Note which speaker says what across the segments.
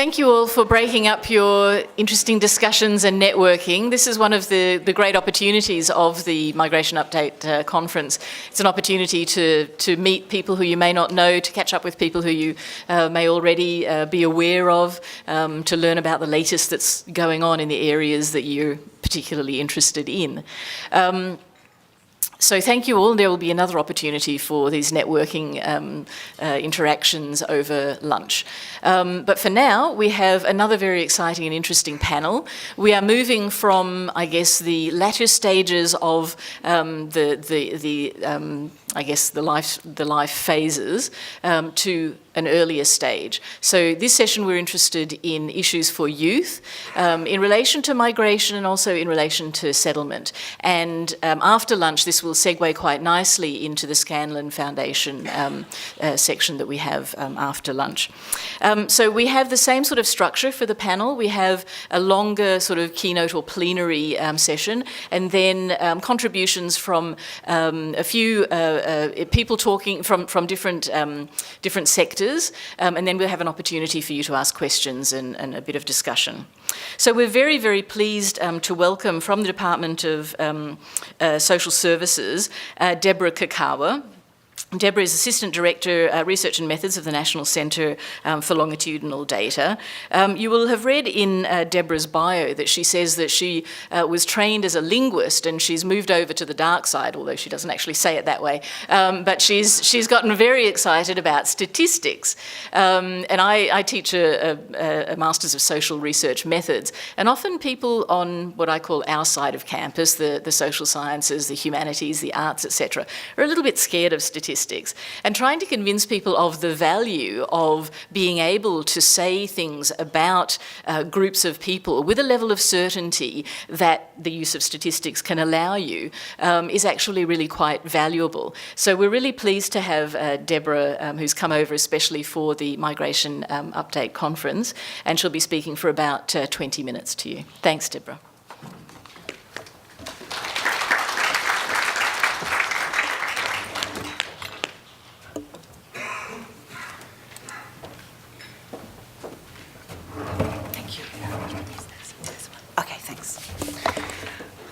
Speaker 1: thank you all for breaking up your interesting discussions and networking. This is one of the great opportunities of the Migration Update conference. It's an opportunity to meet people who you may not know, to catch up with people who you may already be aware of, to learn about the latest that's going on in the areas that you're particularly interested in. So thank you all. There will be another opportunity for these networking interactions over lunch. But for now, we have another very exciting and interesting panel. We are moving from, I guess, the latter stages of the life phases to an earlier stage. So this session we're interested in issues for youth in relation to migration and also in relation to settlement. And after lunch this will segue quite nicely into the Scanlon Foundation section that we have after lunch. So we have the same sort of structure for the panel. We have a longer sort of keynote or plenary session, and then contributions from a few people talking from different sectors, and then we'll have an opportunity for you to ask questions and a bit of discussion. So we're very, very pleased to welcome from the Department of Social Services, Deborah Kikkawa. Deborah is Assistant Director, Research and Methods of the National Centre for Longitudinal Data. You will have read in Deborah's bio that she says that she was trained as a linguist and she's moved over to the dark side, although she doesn't actually say it that way. But she's gotten very excited about statistics. And I teach a Masters of Social Research Methods. And often people on what I call our side of campus, the social sciences, the humanities, the arts, etc., are a little bit scared of statistics. And trying to convince people of the value of being able to say things about groups of people with a level of certainty that the use of statistics can allow you is actually really quite valuable. So we're really pleased to have Deborah, who's come over especially for the Migration Update conference, and she'll be speaking for about 20 minutes to you. Thanks, Deborah.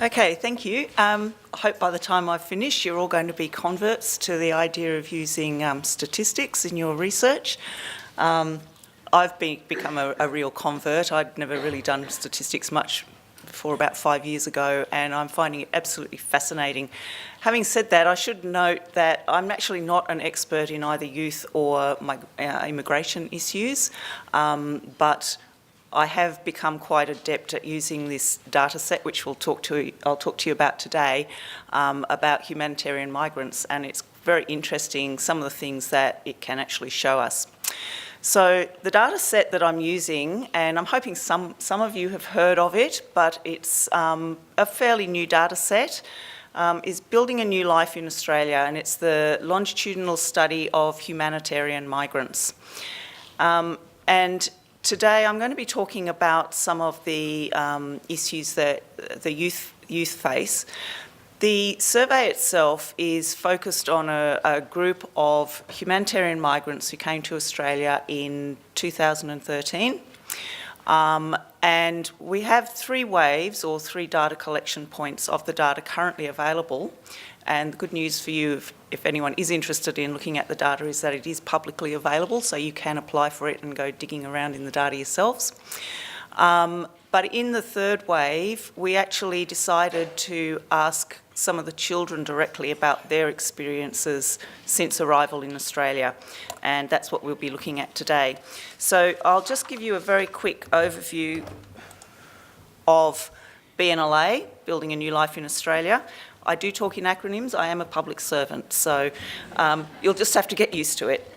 Speaker 2: Okay, thank you. I hope by the time I finish you're all going to be converts to the idea of using statistics in your research. I've become a real convert. I'd never really done statistics much before about 5 years ago, and I'm finding it absolutely fascinating. Having said that, I should note that I'm actually not an expert in either youth or immigration issues, but I have become quite adept at using this data set, which I'll talk to you about today, about humanitarian migrants, and it's very interesting, some of the things that it can actually show us. So the data set that I'm using, and I'm hoping some of you have heard of it, but it's a fairly new data set, is Building a New Life in Australia, and it's the longitudinal study of humanitarian migrants. And today I'm going to be talking about some of the issues that the youth face. The survey itself is focused on a group of humanitarian migrants who came to Australia in 2013. And we have 3 waves or 3 data collection points of the data currently available. And the good news for you, if anyone is interested in looking at the data, is that it is publicly available, so you can apply for it and go digging around in the data yourselves. But in the 3rd wave, we actually decided to ask some of the children directly about their experiences since arrival in Australia, and that's what we'll be looking at today. So I'll just give you a very quick overview of BNLA, Building a New Life in Australia. I do talk in acronyms. I am a public servant, so you'll just have to get used to it.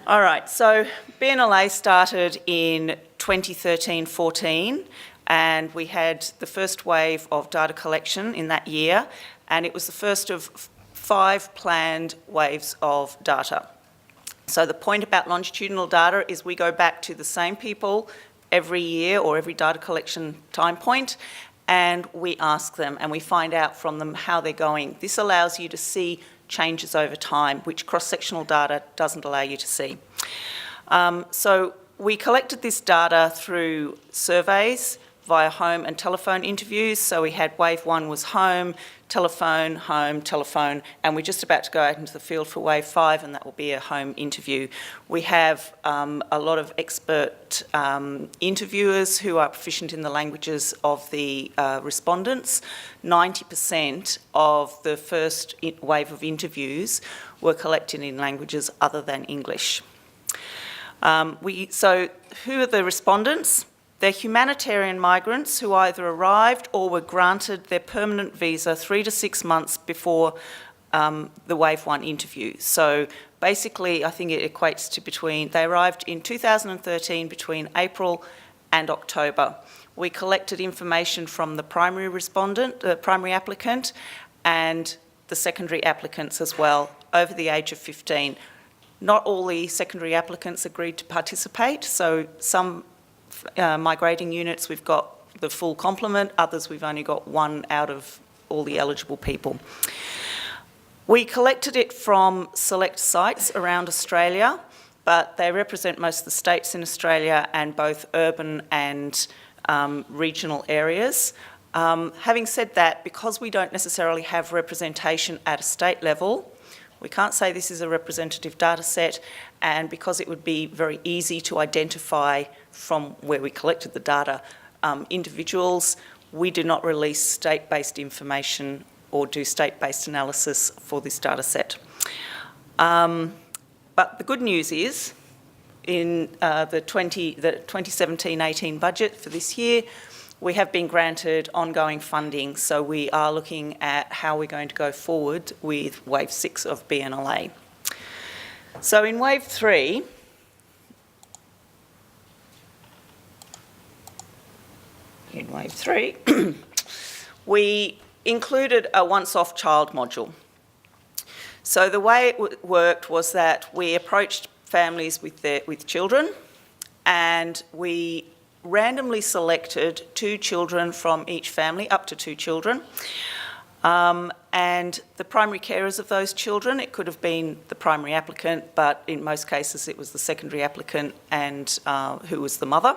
Speaker 2: All right, so BNLA started in 2013-14, and we had the first wave of data collection in that year, and it was the first of 5 planned waves of data. So the point about longitudinal data is we go back to the same people every year or every data collection time point, and we ask them and we find out from them how they're going. This allows you to see changes over time, which cross-sectional data doesn't allow you to see. So We collected this data through surveys via home and telephone interviews. So we had wave 1 was home, telephone, and we're just about to go out into the field for wave 5, and that will be a home interview. We have a lot of expert interviewers who are proficient in the languages of the respondents. 90% of the first wave of interviews were collected in languages other than English. So who are the respondents? They're humanitarian migrants who either arrived or were granted their permanent visa 3 to 6 months before the Wave 1 interview. So basically, I think it equates to they arrived in 2013 between April and October. We collected information from the primary respondent, the primary applicant, and the secondary applicants as well, over the age of 15. Not all the secondary applicants agreed to participate, so some migrating units, we've got the full complement, others we've only got one out of all the eligible people. We collected it from select sites around Australia, but they represent most of the states in Australia and both urban and regional areas. Having said that, because we don't necessarily have representation at a state level, we can't say this is a representative data set, and because it would be very easy to identify from where we collected the data individuals, we do not release state-based information or do state-based analysis for this data set. But the good news is, in the 2017-18 budget for this year, we have been granted ongoing funding, so we are looking at how we're going to go forward with Wave 6 of BNLA. So in Wave 3, we included a once-off child module. So the way it worked was that we approached families with children, and we randomly selected 2 children from each family, up to 2 children, and the primary carers of those children, it could have been the primary applicant, but in most cases it was the secondary applicant and who was the mother,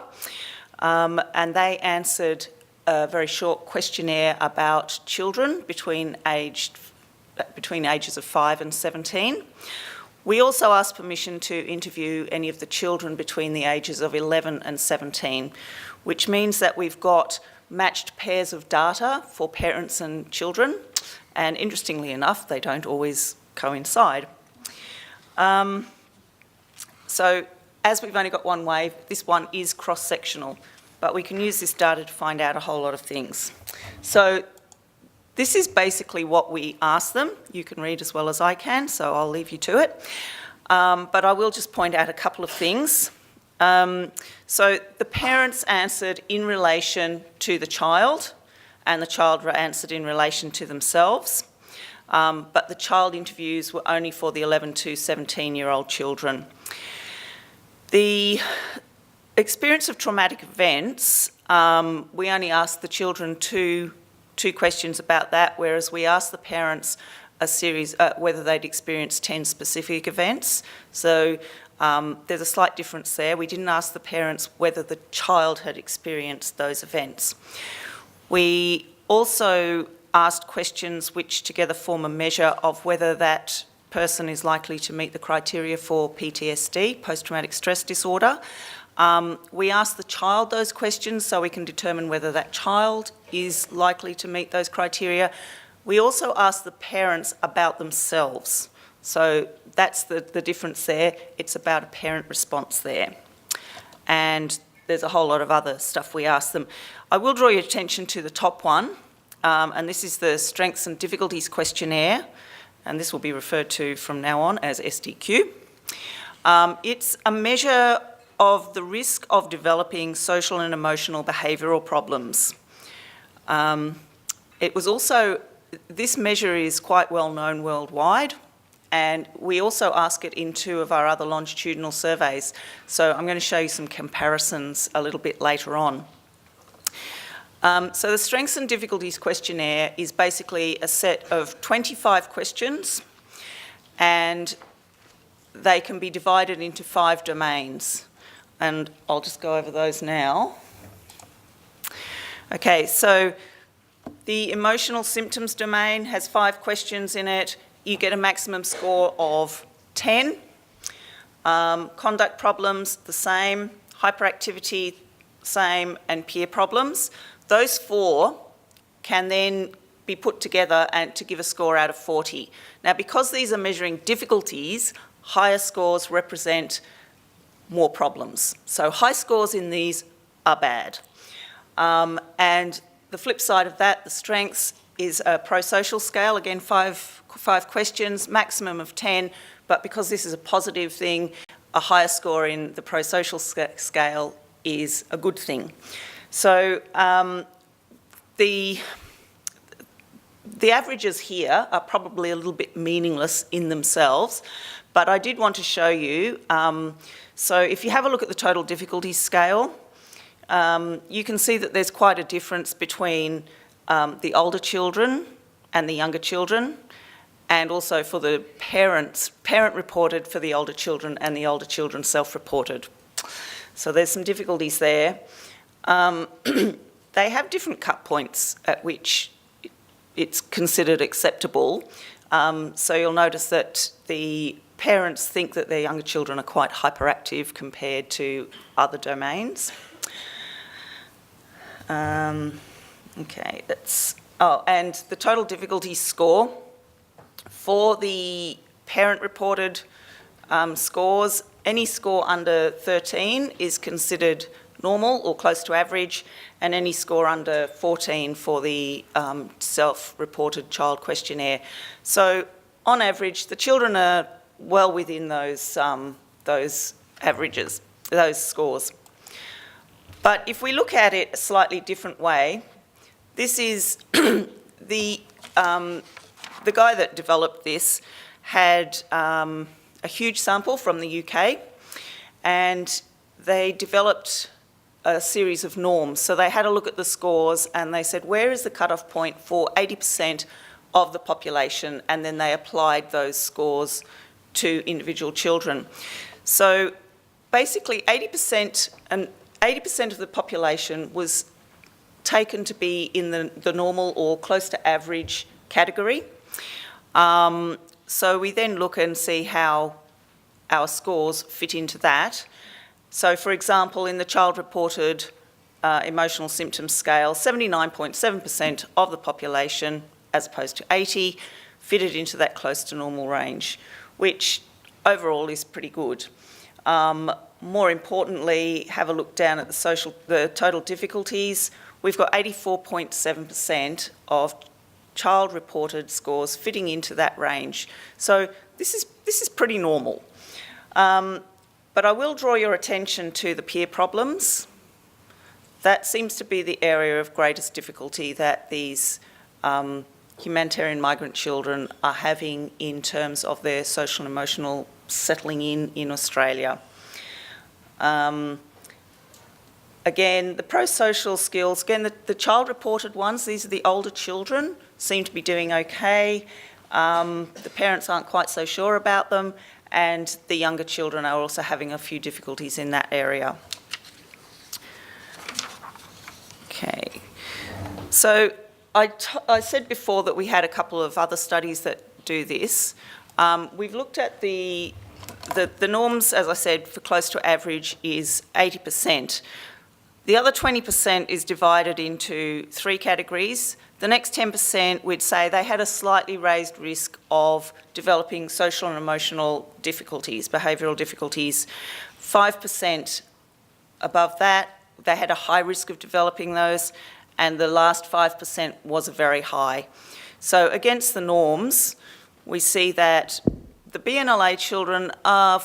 Speaker 2: and they answered a very short questionnaire about children between ages of 5 and 17. We also asked permission to interview any of the children between the ages of 11 and 17, which means that we've got matched pairs of data for parents and children, and interestingly enough, they don't always coincide. So as we've only got one wave, this one is cross-sectional, but we can use this data to find out a whole lot of things. So this is basically what we asked them. You can read as well as I can, so I'll leave you to it. But I will just point out a couple of things. So the parents answered in relation to the child, and the child answered in relation to themselves. But the child interviews were only for the 11 to 17-year-old children. The experience of traumatic events, we only asked the children two questions about that, whereas we asked the parents a series, whether they'd experienced 10 specific events. So there's a slight difference there. We didn't ask the parents whether the child had experienced those events. We also asked questions which together form a measure of whether that person is likely to meet the criteria for PTSD, post-traumatic stress disorder. We asked the child those questions so we can determine whether that child is likely to meet those criteria. We also asked the parents about themselves. So that's the difference there. It's about a parent response there. And there's a whole lot of other stuff we asked them. I will draw your attention to the top one, and this is the Strengths and Difficulties Questionnaire, and this will be referred to from now on as SDQ. It's a measure of the risk of developing social and emotional behavioural problems. This measure is quite well known worldwide, and we also ask it in 2 of our other longitudinal surveys. So I'm going to show you some comparisons a little bit later on. So the Strengths and Difficulties Questionnaire is basically a set of 25 questions, and they can be divided into 5 domains. and I'll just go over those now. Okay, so the emotional symptoms domain has 5 questions in it. You get a maximum score of 10. Conduct problems, the same. Hyperactivity, same. And peer problems. Those 4 can then be put together and to give a score out of 40. Now, because these are measuring difficulties, higher scores represent more problems. So high scores in these are bad. And the flip side of that, the strengths, is a pro-social scale. Again, five questions, maximum of 10, but because this is a positive thing, a higher score in the pro-social scale is a good thing. So the averages here are probably a little bit meaningless in themselves, but I did want to show you. So if you have a look at the total difficulty scale, you can see that there's quite a difference between the older children and the younger children, and also for the parent-reported for the older children and the older children self-reported. So there's some difficulties there. They have different cut points at which it's considered acceptable. So you'll notice that the parents think that their younger children are quite hyperactive compared to other domains. Okay, and the total difficulty score for the parent-reported scores, any score under 13 is considered normal or close to average, and any score under 14 for the self-reported child questionnaire. So on average, the children are well within those averages, those scores. But if we look at it a slightly different way, this is the guy that developed this had a huge sample from the UK, and they developed a series of norms. So they had a look at the scores and they said, where is the cutoff point for 80% of the population? And then they applied those scores to individual children. So basically 80% of the population was taken to be in the normal or close to average category. So we then look and see how our scores fit into that. So for example, in the child-reported emotional symptoms scale, 79.7% of the population, as opposed to 80, fitted into that close to normal range, which overall is pretty good. More importantly, have a look down at the total difficulties. We've got 84.7% of child-reported scores fitting into that range. So this is pretty normal. But I will draw your attention to the peer problems. That seems to be the area of greatest difficulty that these humanitarian migrant children are having in terms of their social and emotional settling in Australia. Again, the pro-social skills, again, the child-reported ones, these are the older children, seem to be doing okay. The parents aren't quite so sure about them, and the younger children are also having a few difficulties in that area. Okay, so I said before that we had a couple of other studies that do this. We've looked at the norms, as I said, for close to average is 80%. The other 20% is divided into 3 categories. The next 10% we'd say they had a slightly raised risk of developing social and emotional difficulties, behavioural difficulties. 5% above that, they had a high risk of developing those, and the last 5% was very high. So against the norms, we see that the BNLA children are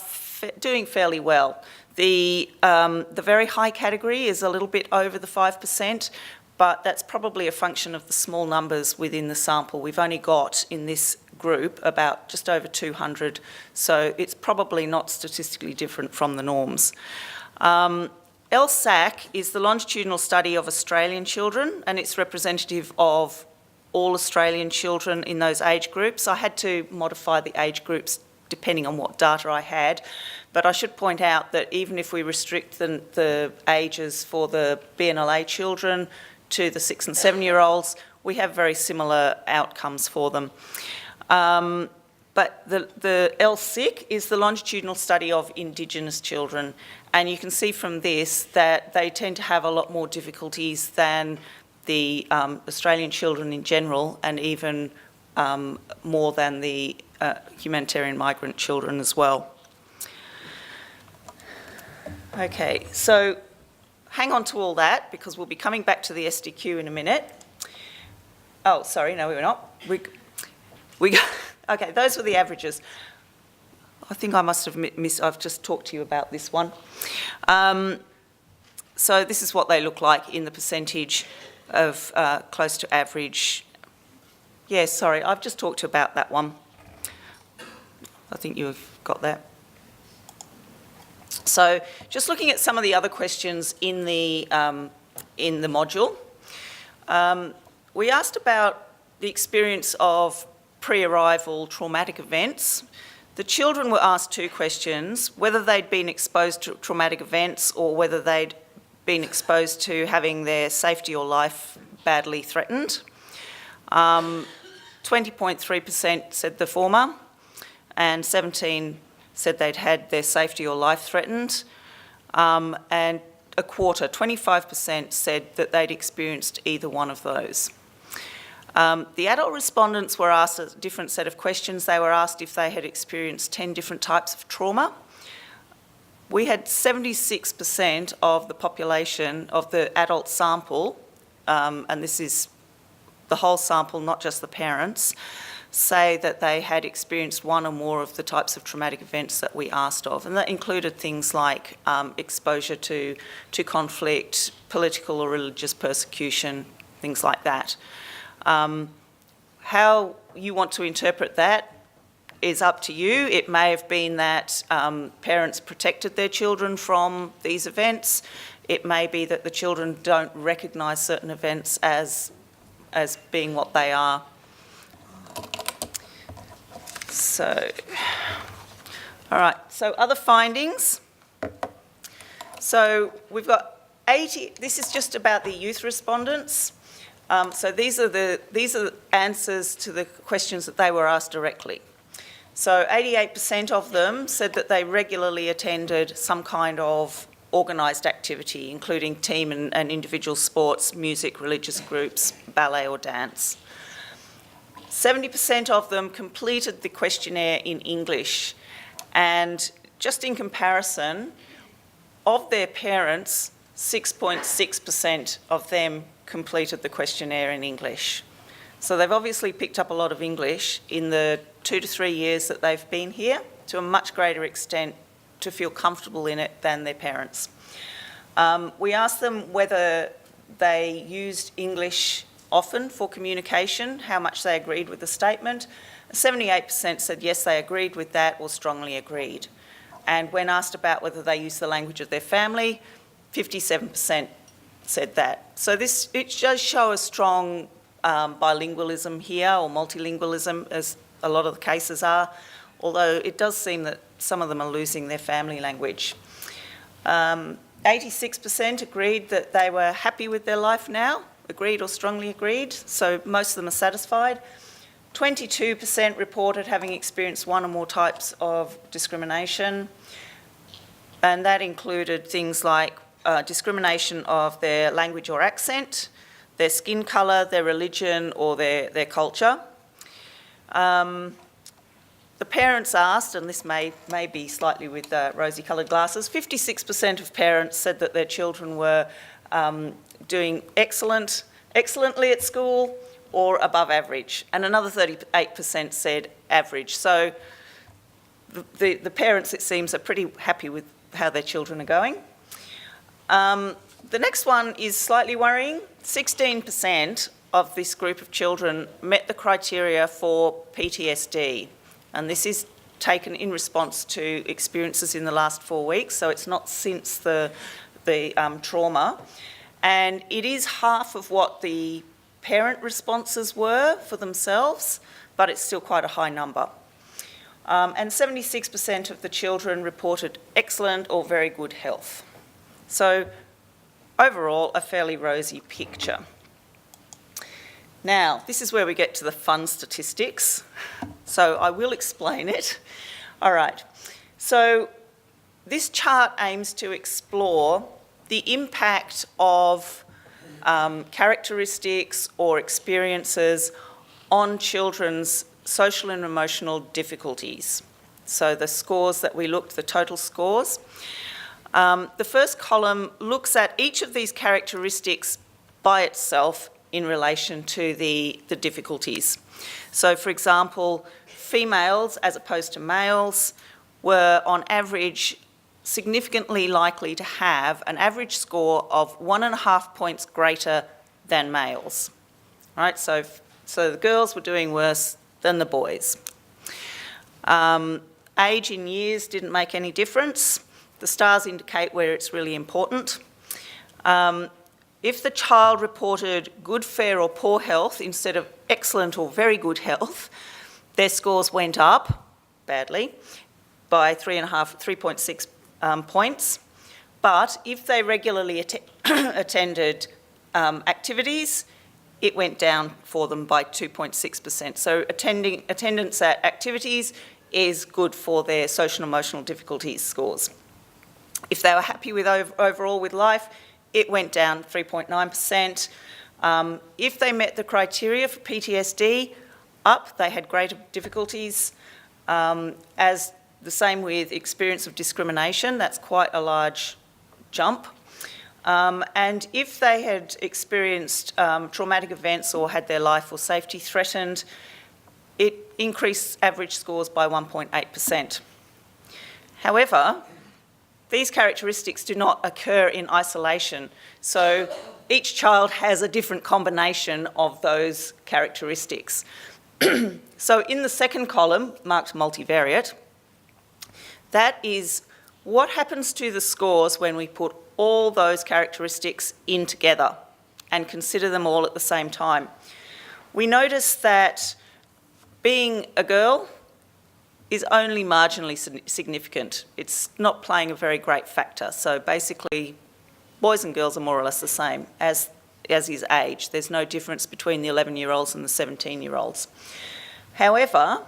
Speaker 2: doing fairly well. The very high category is a little bit over the 5%, but that's probably a function of the small numbers within the sample. We've only got in this group about just over 200, so it's probably not statistically different from the norms. LSAC is the longitudinal study of Australian children, and it's representative of all Australian children in those age groups. I had to modify the age groups depending on what data I had. But I should point out that even if we restrict the ages for the BNLA children to the 6 and 7-year-olds, we have very similar outcomes for them. But the LSIC is the longitudinal study of Indigenous children, and you can see from this that they tend to have a lot more difficulties than the Australian children in general, and even more than the humanitarian migrant children as well. Okay, so hang on to all that, because we'll be coming back to the SDQ in a minute. Oh, sorry, no, we're not. Okay, those were the averages. I think I must have I've just talked to you about this one. So this is what they look like in the percentage of close to average. Yeah, sorry, I've just talked to you about that one. I think you've got that. So just looking at some of the other questions in the module, we asked about the experience of pre-arrival traumatic events. The children were asked 2 questions: whether they'd been exposed to traumatic events or whether they'd been exposed to having their safety or life badly threatened. 20.3% said the former, and 17% said they'd had their safety or life threatened, and a quarter, 25%, said that they'd experienced either one of those. The adult respondents were asked a different set of questions. They were asked if they had experienced 10 different types of trauma. We had 76% of the population, of the adult sample, and this is the whole sample, not just the parents, say that they had experienced one or more of the types of traumatic events that we asked of. And that included things like exposure to conflict, political or religious persecution, things like that. How you want to interpret that is up to you. It may have been that parents protected their children from these events. It may be that the children don't recognise certain events as being what they are. So, all right, so other findings. So we've got 80, this is just about the youth respondents. So these are the answers to the questions that they were asked directly. So 88% of them said that they regularly attended some kind of organised activity, including team and individual sports, music, religious groups, ballet or dance. 70% of them completed the questionnaire in English, and just in comparison, of their parents, 6.6% of them completed the questionnaire in English. So they've obviously picked up a lot of English in the 2 to 3 years that they've been here, to a much greater extent to feel comfortable in it than their parents. We asked them whether they used English often for communication, how much they agreed with the statement. 78% said yes, they agreed with that or strongly agreed. And when asked about whether they use the language of their family, 57% said that. So it does show a strong bilingualism here, or multilingualism, as a lot of the cases are, although it does seem that some of them are losing their family language. 86% agreed that they were happy with their life now, agreed or strongly agreed, so most of them are satisfied. 22% reported having experienced one or more types of discrimination, and that included things like discrimination of their language or accent, their skin colour, their religion or their culture. The parents asked, and this may be slightly with rosy-coloured glasses, 56% of parents said that their children were doing excellently at school or above average, and another 38% said average. So the parents, it seems, are pretty happy with how their children are going. The next one is slightly worrying. 16% of this group of children met the criteria for PTSD, and this is taken in response to experiences in the last 4 weeks, so it's not since the trauma. And it is half of what the parent responses were for themselves, but it's still quite a high number. And 76% of the children reported excellent or very good health. So overall, a fairly rosy picture. Now, this is where we get to the fun statistics. So I will explain it. All right. So this chart aims to explore the impact of characteristics or experiences on children's social and emotional difficulties. So the scores that we looked, the total scores. The first column looks at each of these characteristics by itself in relation to the difficulties. So, for example, females as opposed to males were on average significantly likely to have an average score of 1.5 points greater than males. Right? So the girls were doing worse than the boys. Age in years didn't make any difference. The stars indicate where it's really important. If the child reported good, fair or poor health instead of excellent or very good health, their scores went up, badly, by 3.6 points. But if they regularly attended activities, it went down for them by 2.6%. So attendance at activities is good for their social and emotional difficulties scores. If they were happy with overall with life, it went down 3.9%. If they met the criteria for PTSD, up, they had greater difficulties. As the same with experience of discrimination, that's quite a large jump. And if they had experienced traumatic events or had their life or safety threatened, it increased average scores by 1.8%. However, these characteristics do not occur in isolation. So each child has a different combination of those characteristics. So in the second column, marked multivariate, that is what happens to the scores when we put all those characteristics in together and consider them all at the same time. We notice that being a girl is only marginally significant. It's not playing a very great factor. So basically, boys and girls are more or less the same, as is age. There's no difference between the 11-year-olds and the 17-year-olds. However,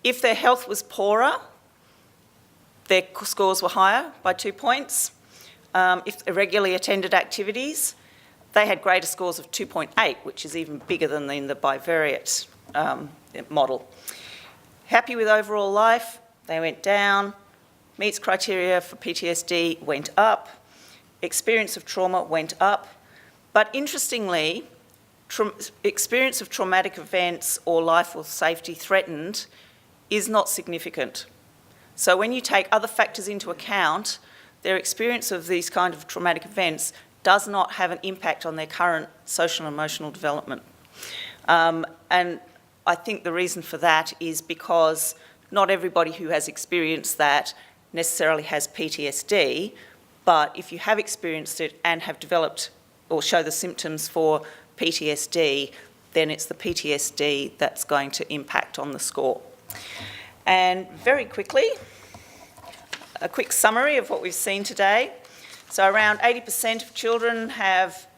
Speaker 2: if their health was poorer, their scores were higher by 2 points. If they regularly attended activities, they had greater scores of 2.8, which is even bigger than in the bivariate model. Happy with overall life, they went down. Meets criteria for PTSD, went up. Experience of trauma went up. But interestingly, experience of traumatic events or life or safety threatened is not significant. So when you take other factors into account, their experience of these kind of traumatic events does not have an impact on their current social and emotional development. And I think the reason for that is because not everybody who has experienced that necessarily has PTSD, but if you have experienced it and have developed or show the symptoms for PTSD, then it's the PTSD that's going to impact on the score. And very quickly, a quick summary of what we've seen today. So around 80% of children have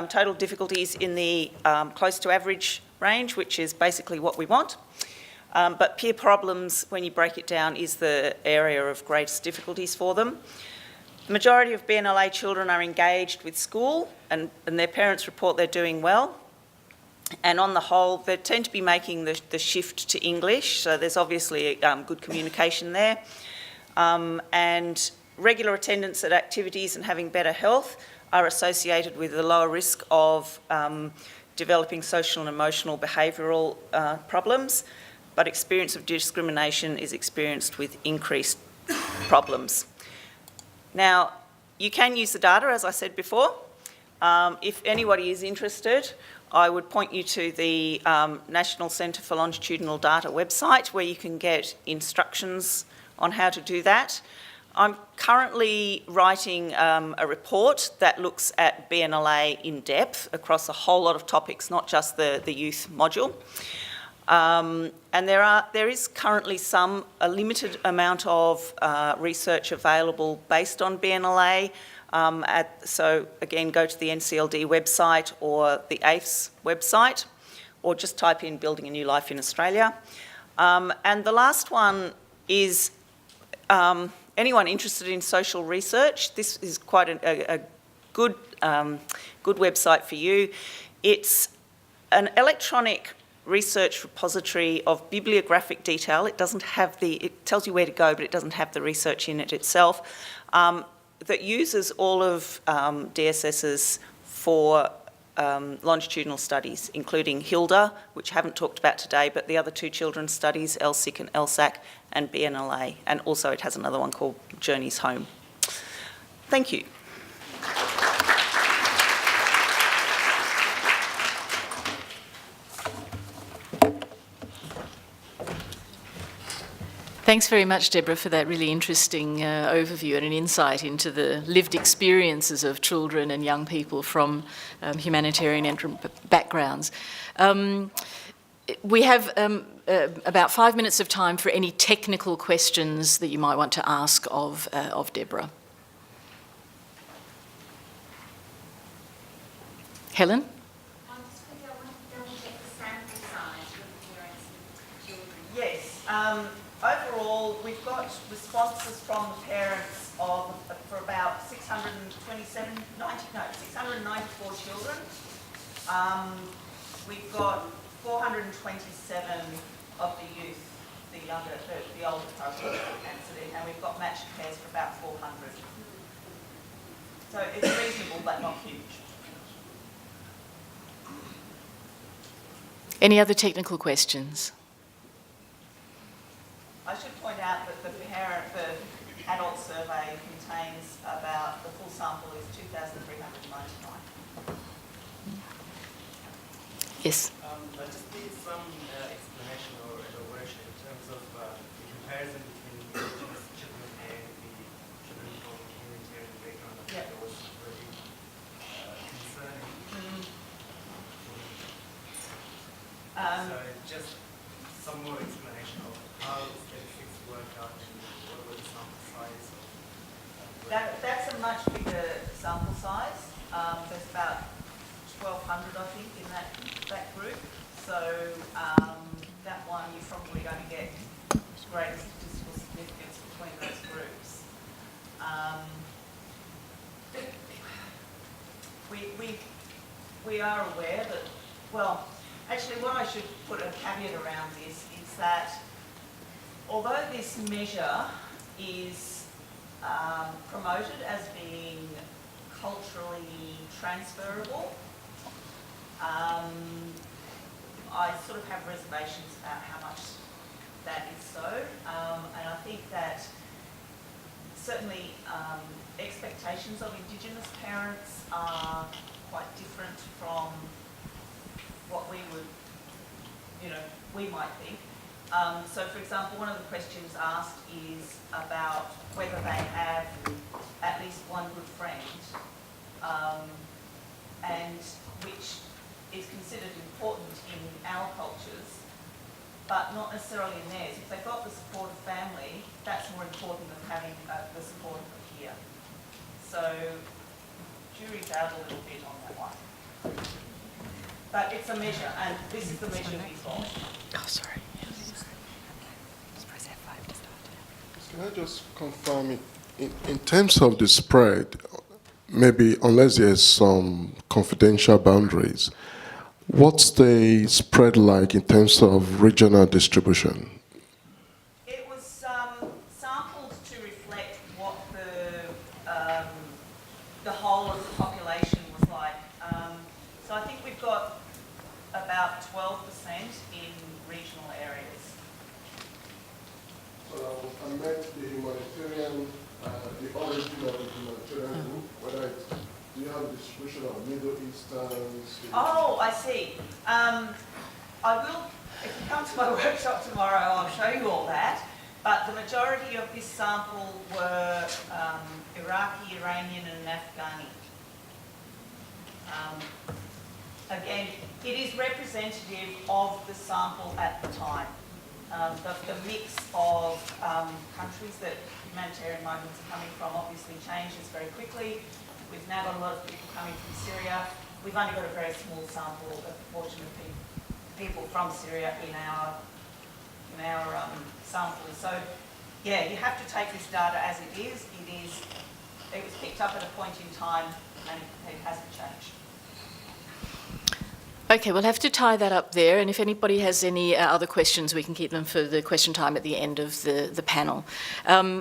Speaker 2: total difficulties in the close to average range, which is basically what we want. But peer problems, when you break it down, is the area of greatest difficulties for them. The majority of BNLA children are engaged with school and their parents report they're doing well. And on the whole, they tend to be making the shift to English, so there's obviously good communication there. And regular attendance at activities and having better health are associated with a lower risk of developing social and emotional behavioural problems, but experience of discrimination is experienced with increased problems. Now, you can use the data, as I said before. If anybody is interested, I would point you to the National Centre for Longitudinal Data website, where you can get instructions on how to do that. I'm currently writing a report that looks at BNLA in depth across a whole lot of topics, not just the youth module. And there is currently a limited amount of research available based on BNLA. So again, go to the NCLD website or the AFE's website, or just type in Building a New Life in Australia. And the last one is anyone interested in social research. This is quite a good website for you. It's an electronic research repository of bibliographic detail. It doesn't have it tells you where to go, but it doesn't have the research in it itself, that uses all of DSS's for longitudinal studies, including HILDA, which I haven't talked about today, but the other two children's studies, LSIC and LSAC, and BNLA. And also it has another one called Journeys Home. Thank you.
Speaker 1: Thanks very much, Deborah, for that really interesting overview and an insight into the lived experiences of children and young people from humanitarian backgrounds. We have about 5 minutes of time for any technical questions that you might want to ask of Deborah. Helen?
Speaker 2: Yes. Overall, we've got responses from the parents for about 694 children. We've got 427 of the youth, the older cohort answered in, and we've got matched pairs for about 400. So it's reasonable, but not huge.
Speaker 1: Any other technical questions?
Speaker 2: I should point out that the adult survey contains the full sample is 2,399.
Speaker 1: Yes.
Speaker 3: I just need some explanation or elaboration in terms of the comparison between indigenous children and the children from humanitarian background. I think that was very concerning. So just some more explanation of how statistics work out and what were the sample size of
Speaker 2: That's a much bigger sample size. There's about 1,200, I think, in that group. So that one, you're probably going to get greater statistical significance between those groups. We are aware that, well, actually what I should put a caveat around this is that although this measure is promoted as being culturally transferable, I sort of have reservations about how much that is so. And I think that certainly expectations of Indigenous parents are quite different from what we might think. So for example, one of the questions asked is about whether they have at least one good friend, and which is considered important in our cultures, but not necessarily in theirs. If they've got the support of family, that's more important than having the support of a peer. So jury's out a little bit on that one. But it's a measure, and this is the measure we follow.
Speaker 1: Oh, sorry.
Speaker 4: Can I just confirm it? In terms of the spread, maybe unless there's some confidential boundaries, what's the spread like in terms of regional distribution?
Speaker 2: It was sampled to reflect what the whole of the population was like. So I think we've got about 12% in regional areas.
Speaker 4: So I meant the humanitarian, the origin of the humanitarian group, whether it's, do you have a distribution of Middle Easterns?
Speaker 2: Oh, I see. I will, if you come to my workshop tomorrow, I'll show you all that. But the majority of this sample were Iraqi, Iranian and Afghani. again, it is representative of the sample at the time. The mix of countries that humanitarian migrants are coming from obviously changes very quickly. We've now got a lot of people coming from Syria. We've only got a very small sample of proportion of people from Syria in our samples. So, yeah, you have to take this data as it is. It was picked up at a point in time and it hasn't changed.
Speaker 1: Okay, we'll have to tie that up there, and if anybody has any other questions, we can keep them for the question time at the end of the panel.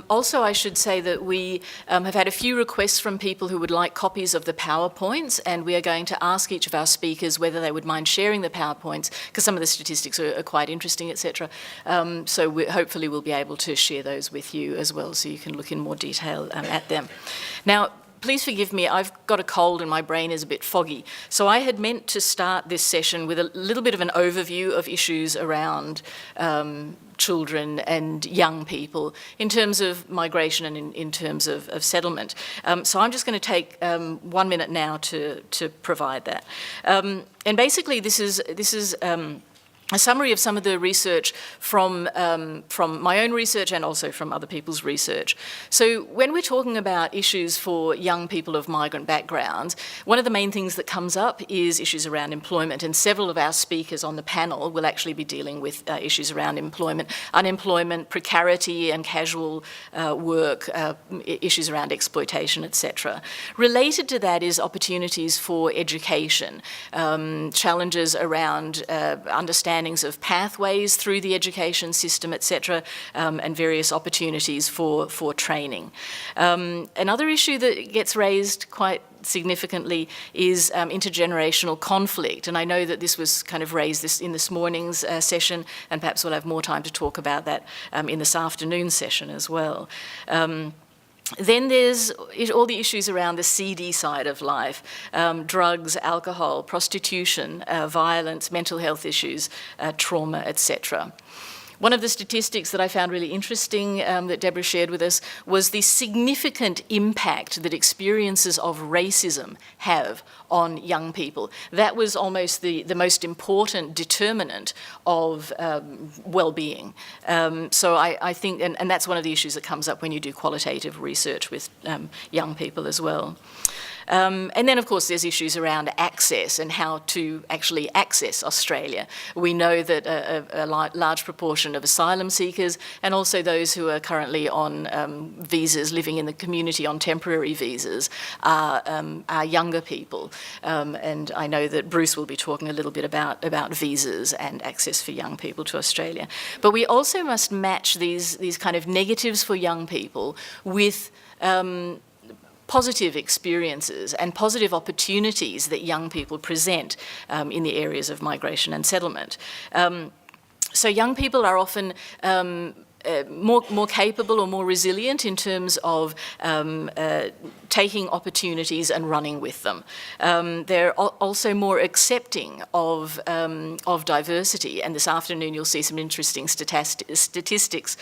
Speaker 1: Also, I should say that we have had a few requests from people who would like copies of the PowerPoints, and we are going to ask each of our speakers whether they would mind sharing the PowerPoints, because some of the statistics are quite interesting, etc. So hopefully we'll be able to share those with you as well, so you can look in more detail at them. Now, please forgive me, I've got a cold and my brain is a bit foggy. So I had meant to start this session with a little bit of an overview of issues around children and young people in terms of migration and in terms of settlement. So I'm just going to take 1 minute now to provide that. And basically this is a summary of some of the research from my own research and also from other people's research. So when we're talking about issues for young people of migrant backgrounds, one of the main things that comes up is issues around employment, and several of our speakers on the panel will actually be dealing with issues around employment, unemployment, precarity and casual work, issues around exploitation, etc. Related to that is opportunities for education, challenges around understanding of pathways through the education system, etc., and various opportunities for training. Another issue that gets raised quite significantly is intergenerational conflict, and I know that this was kind of raised in this morning's session, and perhaps we'll have more time to talk about that in this afternoon session as well. Then there's all the issues around the seedy side of life, drugs, alcohol, prostitution, violence, mental health issues, trauma, etc. One of the statistics that I found really interesting that Deborah shared with us was the significant impact that experiences of racism have on young people. That was almost the most important determinant of well-being. So I think, and that's one of the issues that comes up when you do qualitative research with young people as well. And then, of course, there's issues around access and how to actually access Australia. We know that a large proportion of asylum seekers and also those who are currently on visas, living in the community on temporary visas, are younger people. And I know that Bruce will be talking a little bit about visas and access for young people to Australia. But we also must match these kind of negatives for young people with positive experiences and positive opportunities that young people present in the areas of migration and settlement. So young people are often more capable or more resilient in terms of taking opportunities and running with them. They're also more accepting of diversity, and this afternoon you'll see some interesting statistics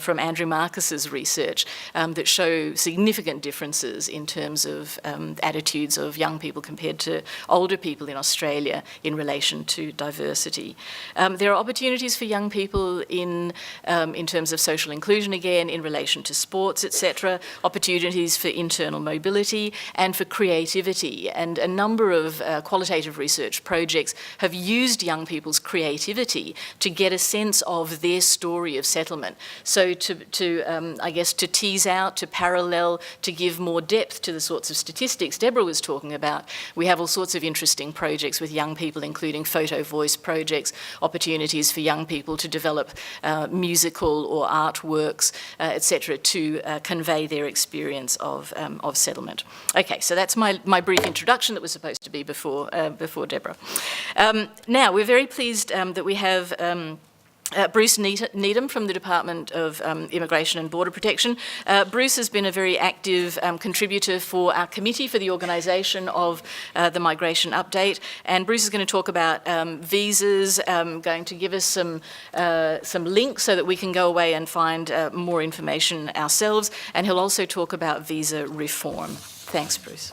Speaker 1: from Andrew Marcus's research that show significant differences in terms of attitudes of young people compared to older people in Australia in relation to diversity. There are opportunities for young people in terms of social inclusion, again, in relation to sports, etc., opportunities for internal mobility and for creativity. And a number of qualitative research projects have used young people's creativity to get a sense of their story of settlement. So I guess to tease out, to parallel, to give more depth to the sorts of statistics Deborah was talking about, we have all sorts of interesting projects with young people, including photo voice projects, opportunities for young people to develop musical or artworks, etc., to convey their experience of settlement. Okay, so that's my brief introduction that was supposed to be before Deborah. Now, we're very pleased that we have Bruce Needham from the Department of Immigration and Border Protection. Bruce has been a very active contributor for our committee for the organisation of the Migration Update, and Bruce is going to talk about visas, going to give us some links so that we can go away and find more information ourselves, and he'll also talk about visa reform. Thanks, Bruce.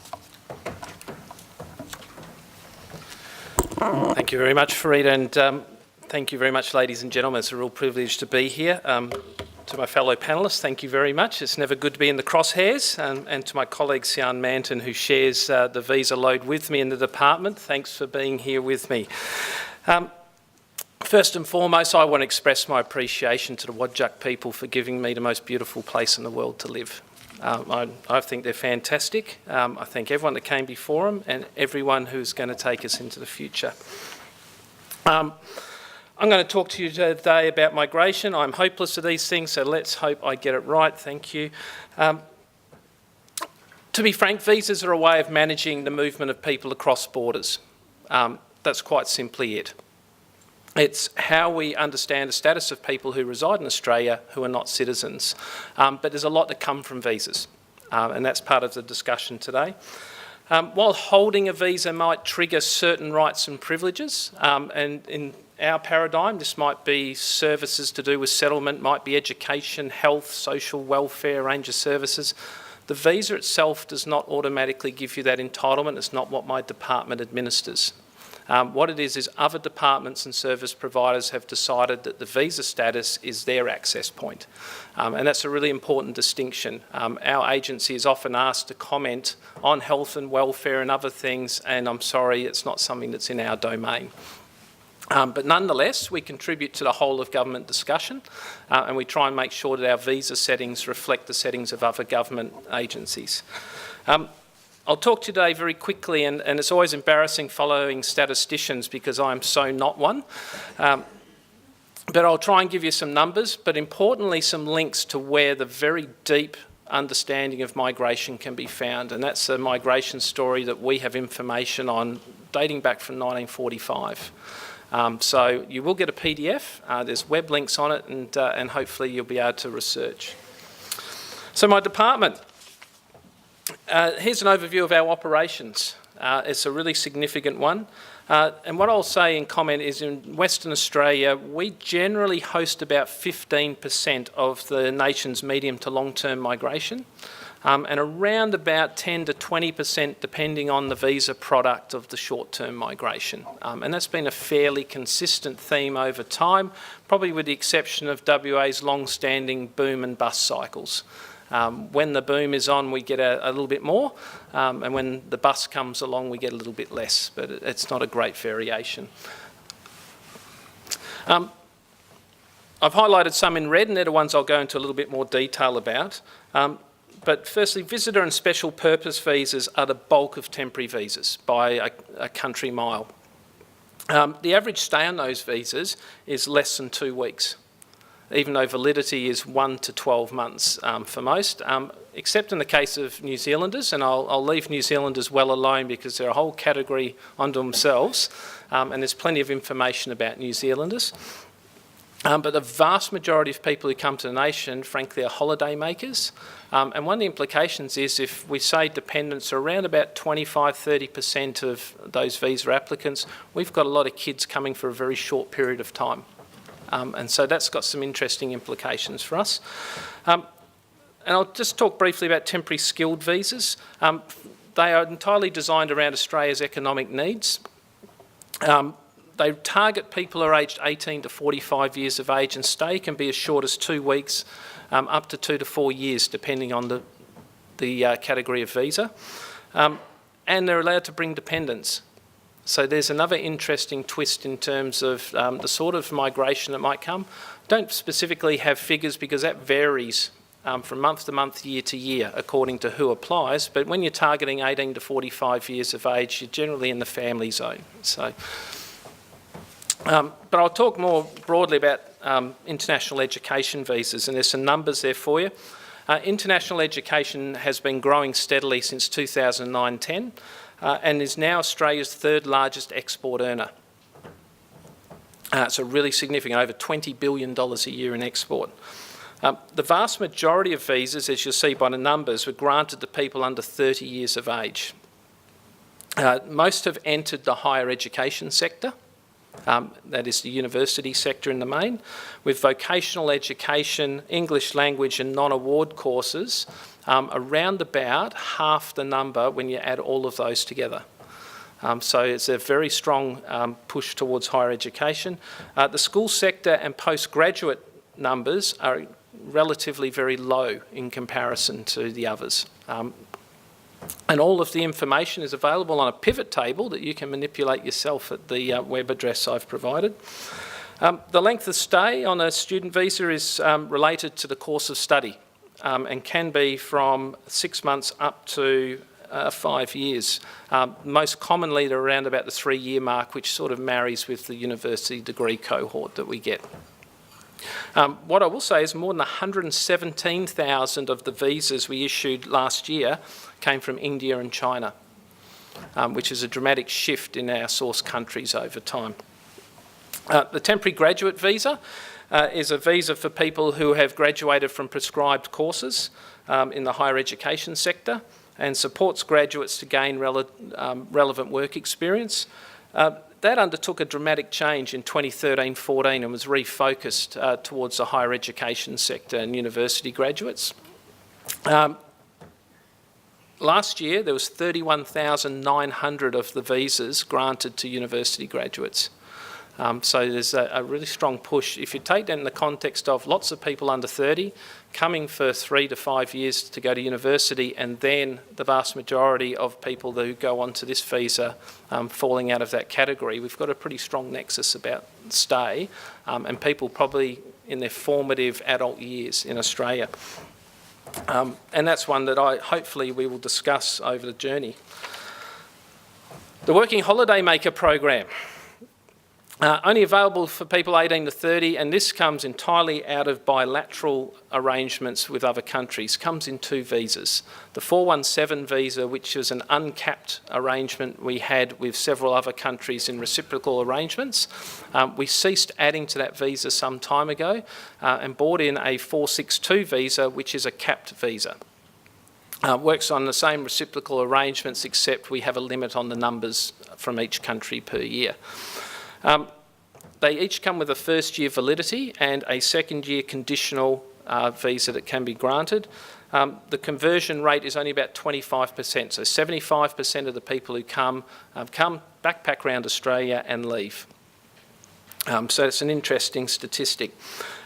Speaker 5: Thank you very much, Farida, and thank you very much, ladies and gentlemen. It's a real privilege to be here. To my fellow panellists, thank you very much. It's never good to be in the crosshairs. And to my colleague, Sian Manton, who shares the visa load with me in the department, thanks for being here with me. First and foremost, I want to express my appreciation to the Whadjuk people for giving me the most beautiful place in the world to live. I think they're fantastic. I thank everyone that came before them and everyone who's going to take us into the future. I'm going to talk to you today about migration. I'm hopeless at these things, so let's hope I get it right. Thank you. To be frank, visas are a way of managing the movement of people across borders. That's quite simply it. It's how we understand the status of people who reside in Australia who are not citizens. But there's a lot to come from visas, and that's part of the discussion today. While holding a visa might trigger certain rights and privileges, and in our paradigm, this might be services to do with settlement, might be education, health, social welfare, a range of services. The visa itself does not automatically give you that entitlement. It's not what my department administers. What it is other departments and service providers have decided that the visa status is their access point. And that's a really important distinction. Our agency is often asked to comment on health and welfare and other things, and I'm sorry, it's not something that's in our domain. But nonetheless, we contribute to the whole of government discussion, and we try and make sure that our visa settings reflect the settings of other government agencies. I'll talk today very quickly, and it's always embarrassing following statisticians because I'm so not one. But I'll try and give you some numbers, but importantly some links to where the very deep understanding of migration can be found, and that's a migration story that we have information on dating back from 1945. So you will get a PDF, there's web links on it, and hopefully you'll be able to research. So my department, here's an overview of our operations. It's a really significant one. And what I'll say in comment is in Western Australia, we generally host about 15% of the nation's medium to long-term migration. And around about 10 to 20% depending on the visa product of the short-term migration. And that's been a fairly consistent theme over time, probably with the exception of WA's long-standing boom and bust cycles. When the boom is on, we get a little bit more, and when the bust comes along, we get a little bit less, but it's not a great variation. I've highlighted some in red, and they're the ones I'll go into a little bit more detail about. But firstly, visitor and special purpose visas are the bulk of temporary visas by a country mile. The average stay on those visas is less than 2 weeks, even though validity is 1 to 12 months for most, except in the case of New Zealanders, and I'll leave New Zealanders well alone because they're a whole category unto themselves, and there's plenty of information about New Zealanders. But the vast majority of people who come to the nation, frankly, are holiday makers. And one of the implications is if we say dependents are around about 25–30% of those visa applicants, we've got a lot of kids coming for a very short period of time. And so that's got some interesting implications for us. And I'll just talk briefly about temporary skilled visas. They are entirely designed around Australia's economic needs. They target people who are aged 18 to 45 years of age, and stay can be as short as 2 weeks, up to 2 to 4 years, depending on the category of visa. And they're allowed to bring dependents. So there's another interesting twist in terms of the sort of migration that might come. Don't specifically have figures because that varies from month to month, year to year, according to who applies. But when you're targeting 18 to 45 years of age, you're generally in the family zone. So. But I'll talk more broadly about international education visas, and there's some numbers there for you. International education has been growing steadily since 2009-10 and is now Australia's third largest export earner. It's a really significant, over $20 billion a year in export. The vast majority of visas, as you'll see by the numbers, were granted to people under 30 years of age. Most have entered the higher education sector. That is the university sector in the main, with vocational education, English language and non-award courses around about half the number when you add all of those together. So it's a very strong push towards higher education. The school sector and postgraduate numbers are relatively very low in comparison to the others. And all of the information is available on a pivot table that you can manipulate yourself at the web address I've provided. The length of stay on a student visa is related to the course of study and can be from 6 months up to 5 years. Most commonly they're around about the 3-year mark, which sort of marries with the university degree cohort that we get. What I will say is more than 117,000 of the visas we issued last year came from India and China, which is a dramatic shift in our source countries over time. The temporary graduate visa is a visa for people who have graduated from prescribed courses in the higher education sector and supports graduates to gain relevant work experience. That undertook a dramatic change in 2013-14 and was refocused towards the higher education sector and university graduates. Last year, there was 31,900 of the visas granted to university graduates. So there's a really strong push. If you take that in the context of lots of people under 30 coming for 3 to 5 years to go to university, and then the vast majority of people who go onto this visa falling out of that category, we've got a pretty strong nexus about stay and people probably in their formative adult years in Australia. And that's one that hopefully we will discuss over the journey. The Working Holiday Maker program. Only available for people 18 to 30, and this comes entirely out of bilateral arrangements with other countries. Comes in 2 visas. The 417 visa, which is an uncapped arrangement we had with several other countries in reciprocal arrangements. We ceased adding to that visa some time ago and brought in a 462 visa, which is a capped visa. Works on the same reciprocal arrangements, except we have a limit on the numbers from each country per year. They each come with a first-year validity and a second-year conditional visa that can be granted. The conversion rate is only about 25%, so 75% of the people who come backpack around Australia and leave. So it's an interesting statistic.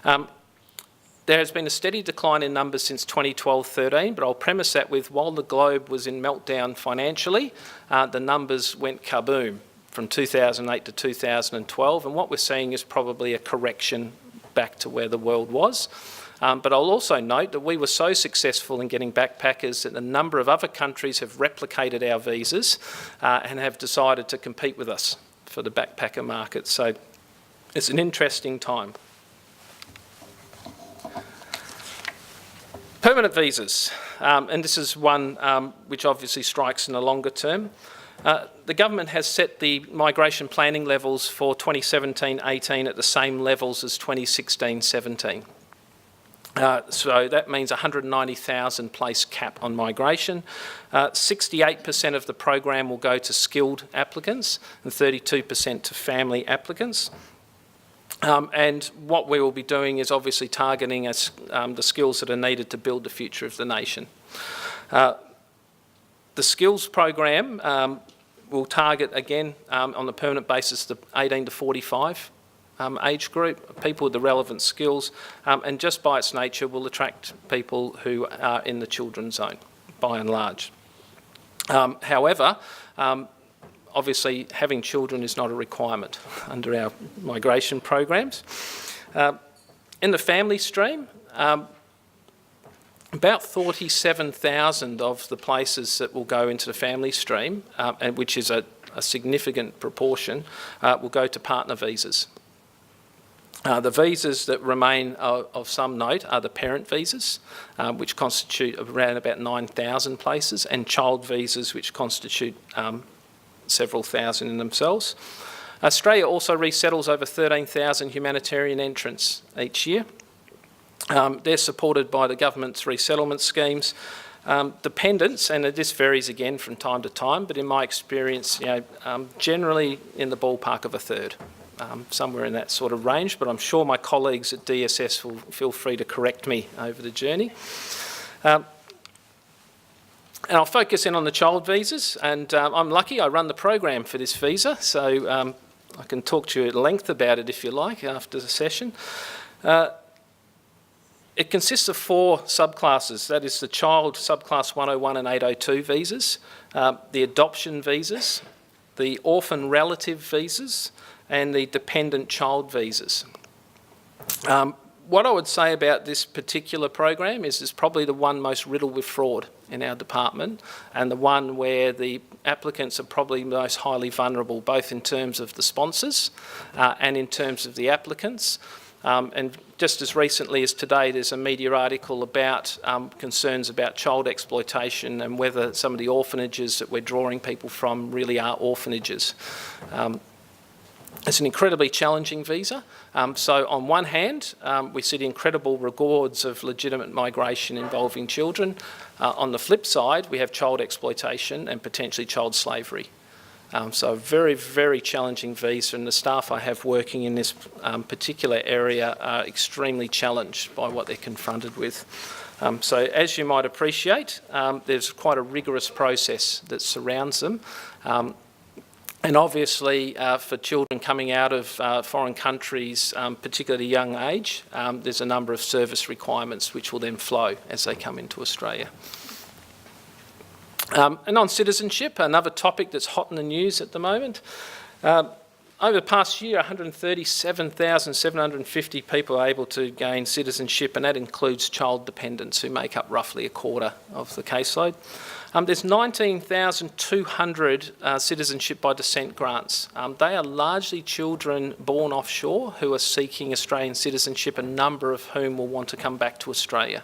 Speaker 5: There has been a steady decline in numbers since 2012-13, but I'll premise that with while the globe was in meltdown financially, the numbers went kaboom from 2008 to 2012, and what we're seeing is probably a correction back to where the world was. But I'll also note that we were so successful in getting backpackers that a number of other countries have replicated our visas and have decided to compete with us for the backpacker market. So it's an interesting time. Permanent visas, and this is one which obviously strikes in the longer term. The government has set the migration planning levels for 2017-18 at the same levels as 2016-17. So that means 190,000 place cap on migration. 68% of the program will go to skilled applicants and 32% to family applicants. And what we will be doing is obviously targeting the skills that are needed to build the future of the nation. The skills program will target, again, on a permanent basis, the 18 to 45 age group, people with the relevant skills, and just by its nature will attract people who are in the children's zone, by and large. However, obviously having children is not a requirement under our migration programs. In the family stream, about 47,000 of the places that will go into the family stream, and which is a significant proportion, will go to partner visas. The visas that remain of some note are the parent visas, which constitute around about 9,000 places, and child visas, which constitute several thousand in themselves. Australia also resettles over 13,000 humanitarian entrants each year. They're supported by the government's resettlement schemes. Dependents, and this varies again from time to time, but in my experience, generally in the ballpark of a third, somewhere in that sort of range, but I'm sure my colleagues at DSS will feel free to correct me over the journey. And I'll focus in on the child visas, and I'm lucky I run the program for this visa, so I can talk to you at length about it if you like after the session. It consists of 4 subclasses. That is the child subclass 101 and 802 visas, the adoption visas, the orphan relative visas, and the dependent child visas. What I would say about this particular program is it's probably the one most riddled with fraud in our department, and the one where the applicants are probably most highly vulnerable, both in terms of the sponsors and in terms of the applicants. And just as recently as today, there's a media article about concerns about child exploitation and whether some of the orphanages that we're drawing people from really are orphanages. It's an incredibly challenging visa. So on one hand, we see the incredible rewards of legitimate migration involving children. On the flip side, we have child exploitation and potentially child slavery. So a very, very challenging visa, and the staff I have working in this particular area are extremely challenged by what they're confronted with. So as you might appreciate, there's quite a rigorous process that surrounds them. And obviously, for children coming out of foreign countries, particularly young age, there's a number of service requirements which will then flow as they come into Australia. And on citizenship, another topic that's hot in the news at the moment. Over the past year, 137,750 people are able to gain citizenship, and that includes child dependents, who make up roughly a quarter of the caseload. There's 19,200 citizenship by descent grants. They are largely children born offshore who are seeking Australian citizenship, a number of whom will want to come back to Australia,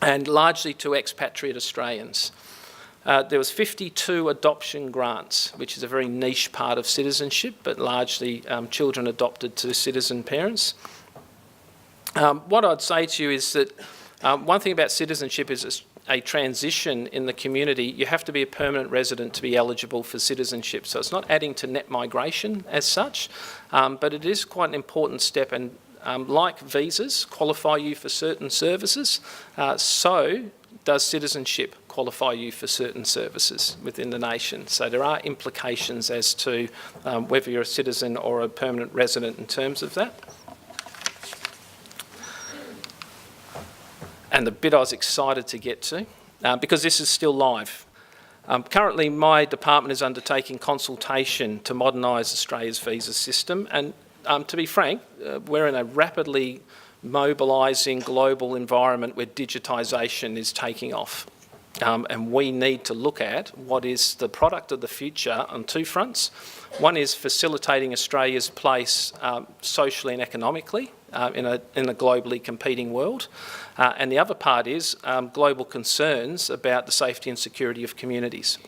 Speaker 5: and largely to expatriate Australians. There was 52 adoption grants, which is a very niche part of citizenship, but largely children adopted to citizen parents. What I'd say to you is that one thing about citizenship is it's a transition in the community. You have to be a permanent resident to be eligible for citizenship. So it's not adding to net migration as such, but it is quite an important step, and like visas qualify you for certain services, so does citizenship qualify you for certain services within the nation. So there are implications as to whether you're a citizen or a permanent resident in terms of that. And the bit I was excited to get to, because this is still live. Currently, my department is undertaking consultation to modernise Australia's visa system, and to be frank, we're in a rapidly mobilising global environment where digitisation is taking off. And we need to look at what is the product of the future on 2 fronts. One is facilitating Australia's place socially and economically in a globally competing world. And the other part is global concerns about the safety and security of communities.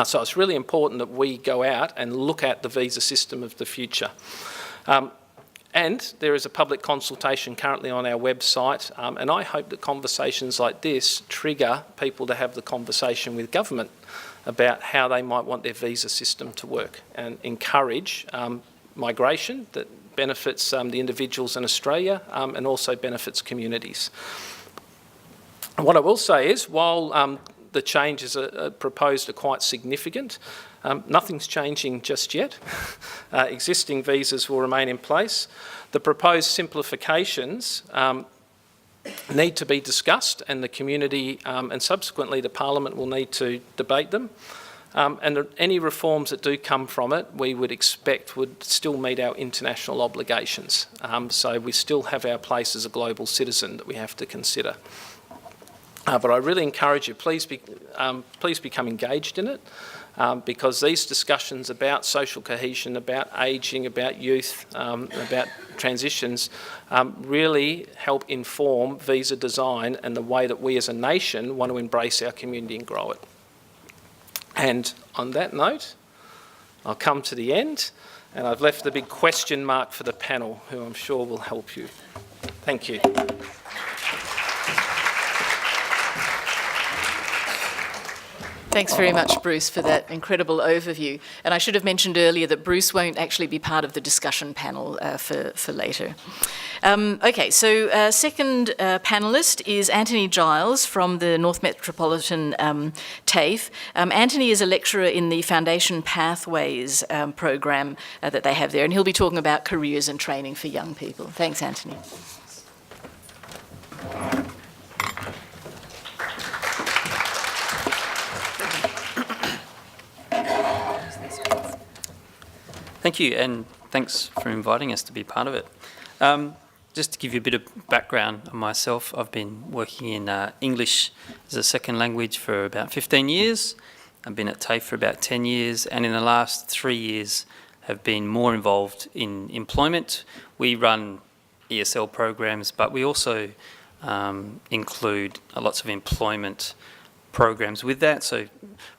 Speaker 5: So it's really important that we go out and look at the visa system of the future. And there is a public consultation currently on our website, and I hope that conversations like this trigger people to have the conversation with government about how they might want their visa system to work, and encourage migration that benefits the individuals in Australia and also benefits communities. And what I will say is, while the changes proposed are quite significant, nothing's changing just yet. Existing visas will remain in place. The proposed simplifications need to be discussed, and the community and subsequently the Parliament will need to debate them. And any reforms that do come from it, we would expect would still meet our international obligations. So we still have our place as a global citizen that we have to consider. But I really encourage you, please become engaged in it, because these discussions about social cohesion, about ageing, about youth, about transitions, really help inform visa design and the way that we as a nation want to embrace our community and grow it. And on that note, I'll come to the end, and I've left the big question mark for the panel, who I'm sure will help you. Thank you.
Speaker 1: Thanks very much, Bruce, for that incredible overview. And I should have mentioned earlier that Bruce won't actually be part of the discussion panel for later. Okay, so second panellist is Antony Giles from the North Metropolitan TAFE. Antony is a lecturer in the Foundation Pathways program that they have there, and he'll be talking about careers and training for young people. Thanks, Antony.
Speaker 6: Thank you, and thanks for inviting us to be part of it. Just to give you a bit of background on myself, I've been working in English as a second language for about 15 years. I've been at TAFE for about 10 years, and in the last 3 years have been more involved in employment. We run ESL programs, but we also include lots of employment programs with that, so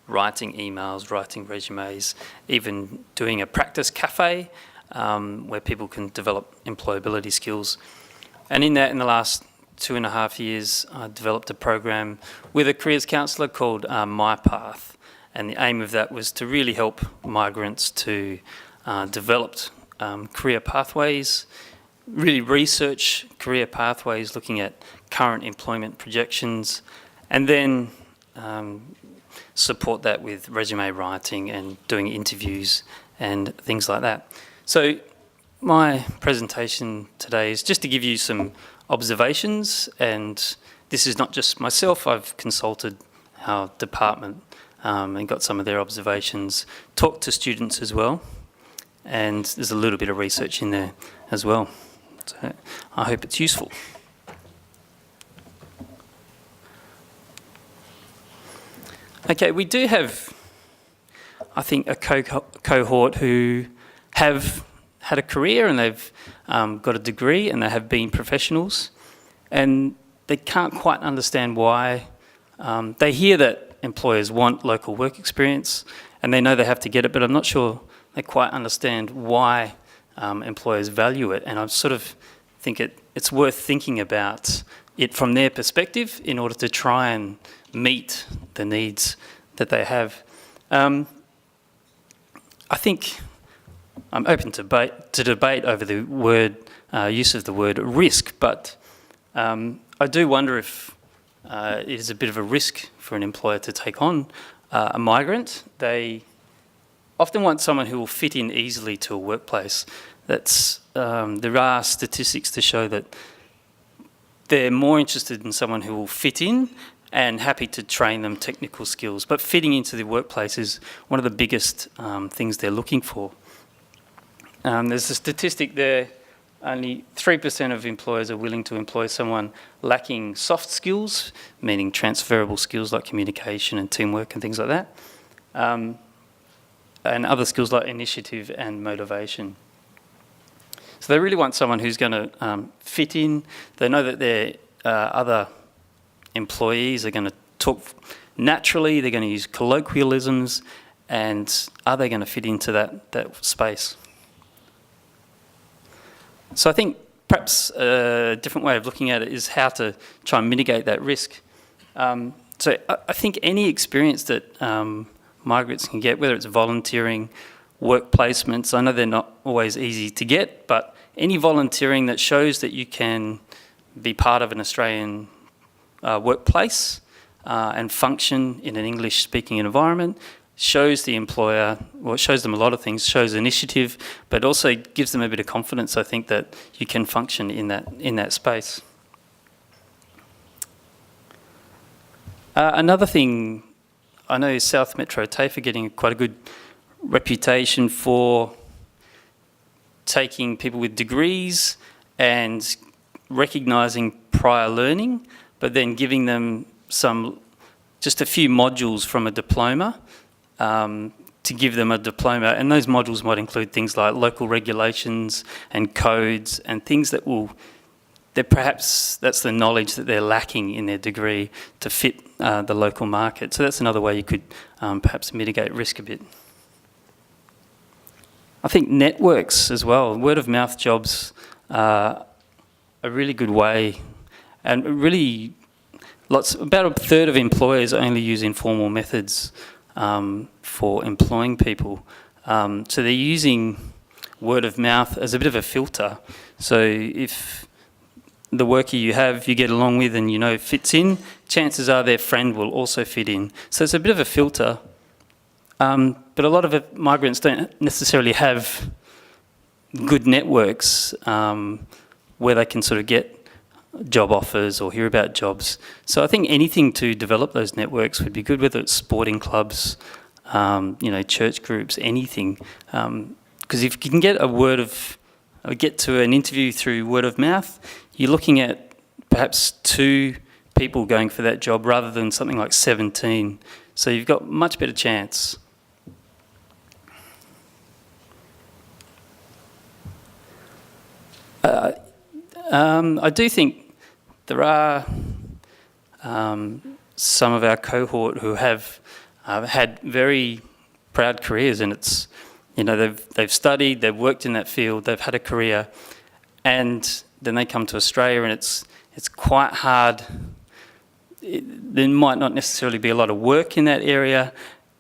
Speaker 6: writing emails, writing resumes, even doing a practice cafe where people can develop employability skills. And in that, in the last 2.5 years, I developed a program with a careers counsellor called My Path, and the aim of that was to really help migrants to develop career pathways, really research career pathways, looking at current employment projections, and then support that with resume writing and doing interviews and things like that. So my presentation today is just to give you some observations, and this is not just myself. I've consulted our department and got some of their observations, talked to students as well, and there's a little bit of research in there as well. So I hope it's useful. Okay, we do have, I think, a cohort who have had a career and they've got a degree and they have been professionals, and they can't quite understand why. They hear that employers want local work experience and they know they have to get it, but I'm not sure they quite understand why employers value it, and I sort of think it's worth thinking about it from their perspective in order to try and meet the needs that they have. I think I'm open to debate over the word use of the word risk, but I do wonder if it is a bit of a risk for an employer to take on a migrant. They often want someone who will fit in easily to a workplace. There are statistics to show that they're more interested in someone who will fit in and happy to train them technical skills. But fitting into the workplace is one of the biggest things they're looking for. There's a statistic there, only 3% of employers are willing to employ someone lacking soft skills, meaning transferable skills like communication and teamwork and things like that, and other skills like initiative and motivation. So they really want someone who's going to fit in. They know that their other employees are going to talk naturally, they're going to use colloquialisms, and are they going to fit into that space? So I think perhaps a different way of looking at it is how to try and mitigate that risk. So I think any experience that migrants can get, whether it's volunteering, work placements, I know they're not always easy to get, but any volunteering that shows that you can be part of an Australian workplace and function in an English-speaking environment shows the employer, well, it shows them a lot of things, shows initiative, but also gives them a bit of confidence, I think, that you can function in that space. Another thing, I know South Metro TAFE are getting quite a good reputation for taking people with degrees and recognising prior learning, but then giving them just a few modules from a diploma to give them a diploma, and those modules might include things like local regulations and codes and things that perhaps that's the knowledge that they're lacking in their degree to fit the local market. So that's another way you could perhaps mitigate risk a bit. I think networks as well, word of mouth jobs are a really good way, and really about a third of employers only use informal methods for employing people. So they're using word of mouth as a bit of a filter. So if the worker you have, you get along with and you know fits in, chances are their friend will also fit in. So it's a bit of a filter. But a lot of migrants don't necessarily have good networks where they can sort of get job offers or hear about jobs. So I think anything to develop those networks would be good, whether it's sporting clubs, church groups, anything. Because if you can get get to an interview through word of mouth, you're looking at perhaps 2 people going for that job rather than something like 17. So you've got much better chance. I do think there are some of our cohort who have had very proud careers, and it's, they've studied, they've worked in that field, they've had a career, and then they come to Australia, and it's quite hard. There might not necessarily be a lot of work in that area,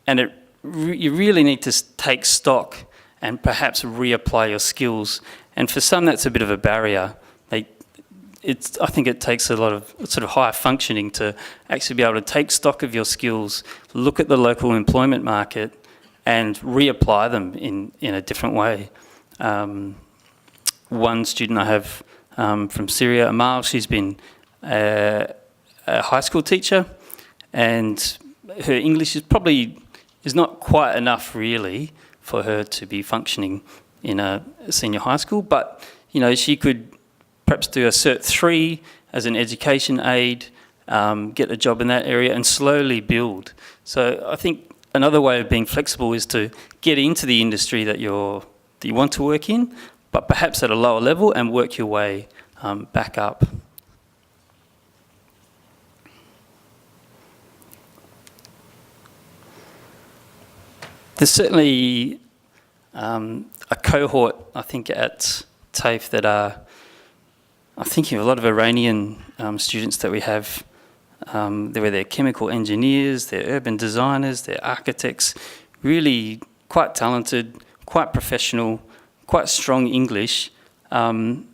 Speaker 6: and you really need to take stock and perhaps reapply your skills. And for some, that's a bit of a barrier. I think it takes a lot of sort of higher functioning to actually be able to take stock of your skills, look at the local employment market, and reapply them in a different way. One student I have from Syria, Amal, she's been a high school teacher, and her English is not quite enough really for her to be functioning in a senior high school, but she could perhaps do a Cert 3 as an education aid, get a job in that area and slowly build. So I think another way of being flexible is to get into the industry that you want to work in, but perhaps at a lower level, and work your way back up. There's certainly a cohort, I think, at TAFE that are, I'm thinking of a lot of Iranian students that we have. They're chemical engineers, they're urban designers, they're architects, really quite talented, quite professional, quite strong English, and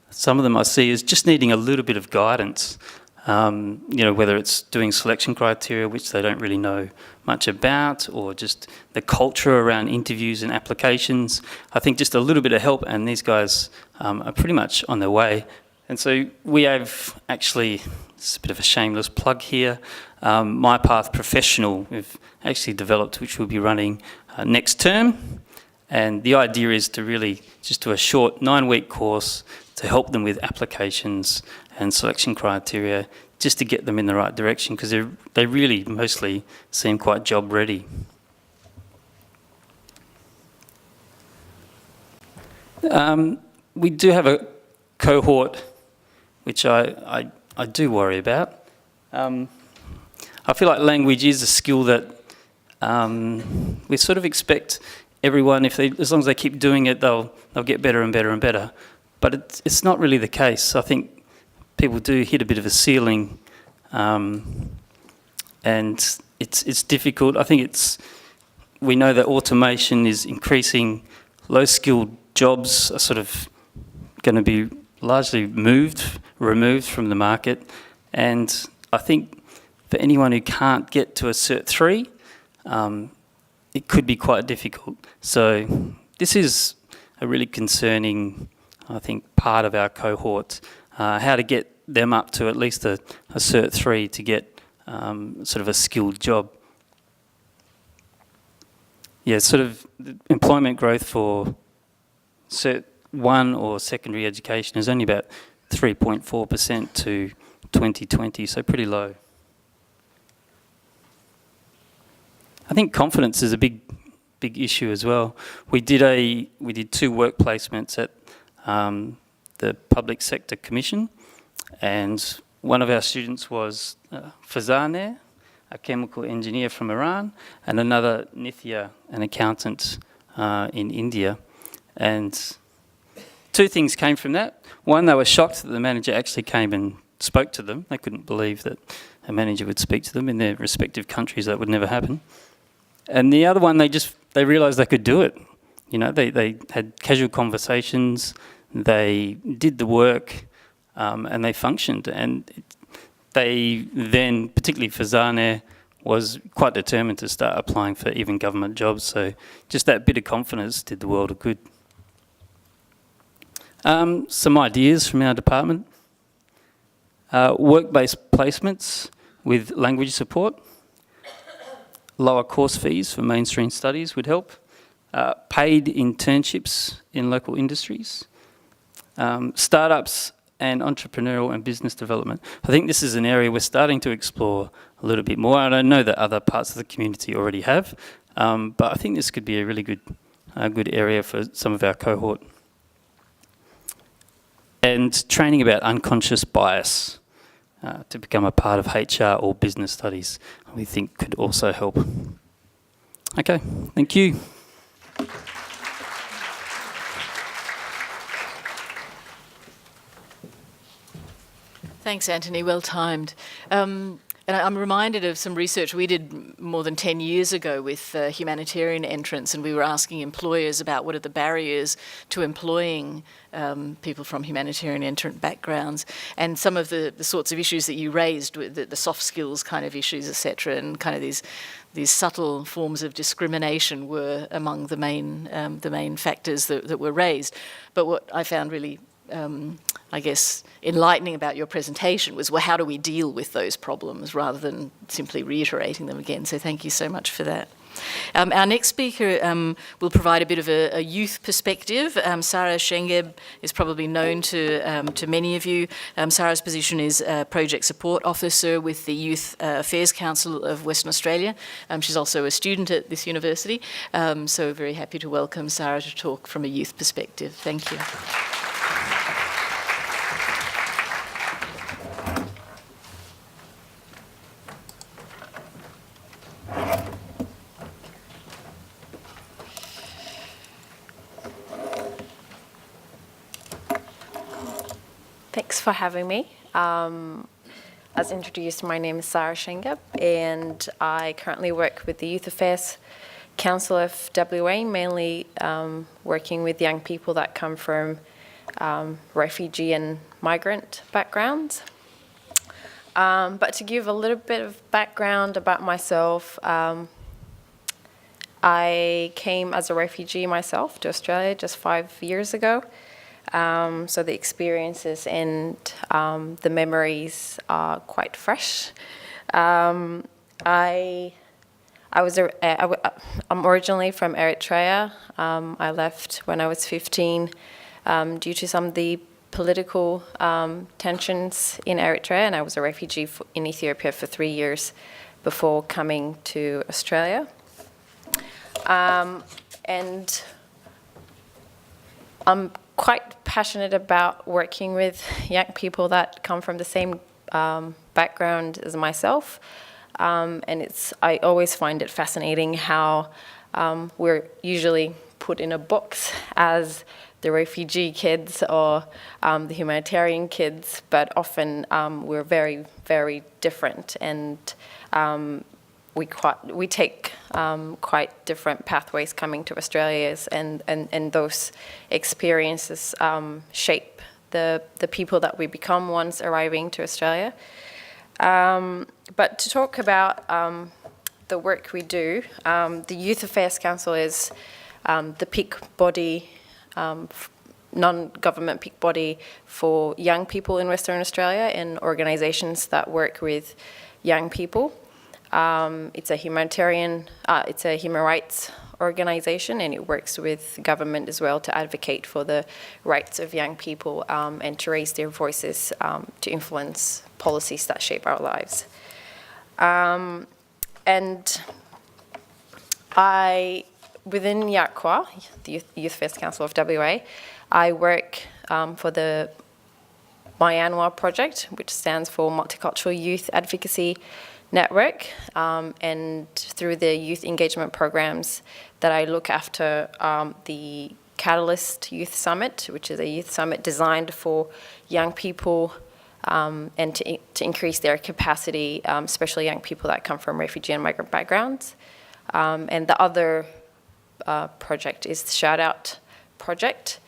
Speaker 6: some of them I see as just needing a little bit of guidance. Whether it's doing selection criteria, which they don't really know much about, or just the culture around interviews and applications. I think just a little bit of help, and these guys are pretty much on their way. And so we have actually, it's a bit of a shameless plug here, My Path Professional we've actually developed, which we'll be running next term. And the idea is to really just do a short 9-week course to help them with applications and selection criteria, just to get them in the right direction, because they really mostly seem quite job ready. We do have a cohort which I do worry about. I feel like language is a skill that we sort of expect everyone, as long as they keep doing it, they'll get better and better and better. But it's not really the case. I think people do hit a bit of a ceiling, and it's difficult. I think we know that automation is increasing. Low-skilled jobs are sort of going to be largely removed from the market, and I think for anyone who can't get to a Cert 3, it could be quite difficult. So this is a really concerning, I think, part of our cohort, how to get them up to at least a Cert 3 to get sort of a skilled job. Yeah, sort of employment growth for Cert 1 or secondary education is only about 3.4% to 2020, so pretty low. I think confidence is a big issue as well. We did 2 work placements at the Public Sector Commission, and one of our students was Fozdar, a chemical engineer from Iran, and another Nithya, an accountant in India. And 2 things came from that. One, they were shocked that the manager actually came and spoke to them. They couldn't believe that a manager would speak to them in their respective countries. That would never happen. And the other one, they realised they could do it. They had casual conversations, they did the work, and they functioned. And they then, particularly for Zane, was quite determined to start applying for even government jobs. So just that bit of confidence did the world of good. Some ideas from our department. Work-based placements with language support. Lower course fees for mainstream studies would help. Paid internships in local industries. Startups and entrepreneurial and business development. I think this is an area we're starting to explore a little bit more. And I know that other parts of the community already have, but I think this could be a really good area for some of our cohort. And training about unconscious bias to become a part of HR or business studies, we think could also help. Okay, thank you.
Speaker 1: Thanks, Antony. Well timed. And I'm reminded of some research we did more than 10 years ago with humanitarian entrants, and we were asking employers about what are the barriers to employing people from humanitarian entrant backgrounds, and some of the sorts of issues that you raised, the soft skills kind of issues, etc., and kind of these subtle forms of discrimination were among the main factors that were raised. But what I found really I guess, enlightening about your presentation was, well, how do we deal with those problems rather than simply reiterating them again? So thank you so much for that. Our next speaker will provide a bit of a youth perspective. Sara Shengeb is probably known to many of you. Sara's position is Project Support Officer with the Youth Affairs Council of Western Australia. She's also a student at this university, so very happy to welcome Sara to talk from a youth perspective. Thank you.
Speaker 7: Thanks for having me. As introduced, my name is Sara Shengeb, and I currently work with the Youth Affairs Council of WA, mainly working with young people that come from refugee and migrant backgrounds. But to give a little bit of background about myself, I came as a refugee myself to Australia just 5 years ago. So the experiences and the memories are quite fresh. I'm originally from Eritrea. I left when I was 15 due to some of the political tensions in Eritrea, and I was a refugee in Ethiopia for 3 years before coming to Australia. And I'm quite passionate about working with young people that come from the same background as myself. And I always find it fascinating how we're usually put in a box as the refugee kids or the humanitarian kids, but often we're very, very different, and we take quite different pathways coming to Australia, and those experiences shape the people that we become once arriving to Australia. But to talk about the work we do, the Youth Affairs Council is the peak body, non-government peak body for young people in Western Australia and organisations that work with young people. It's a human rights organisation, and it works with government as well to advocate for the rights of young people and to raise their voices to influence policies that shape our lives. And within YACWA, the Youth Affairs Council of WA, I work for the MYANWA project, which stands for Multicultural Youth Advocacy Network, and through the youth engagement programs that I look after, the Catalyst Youth Summit, which is a youth summit designed for young people and to increase their capacity, especially young people that come from refugee and migrant backgrounds. And the other project is the Shout Out project.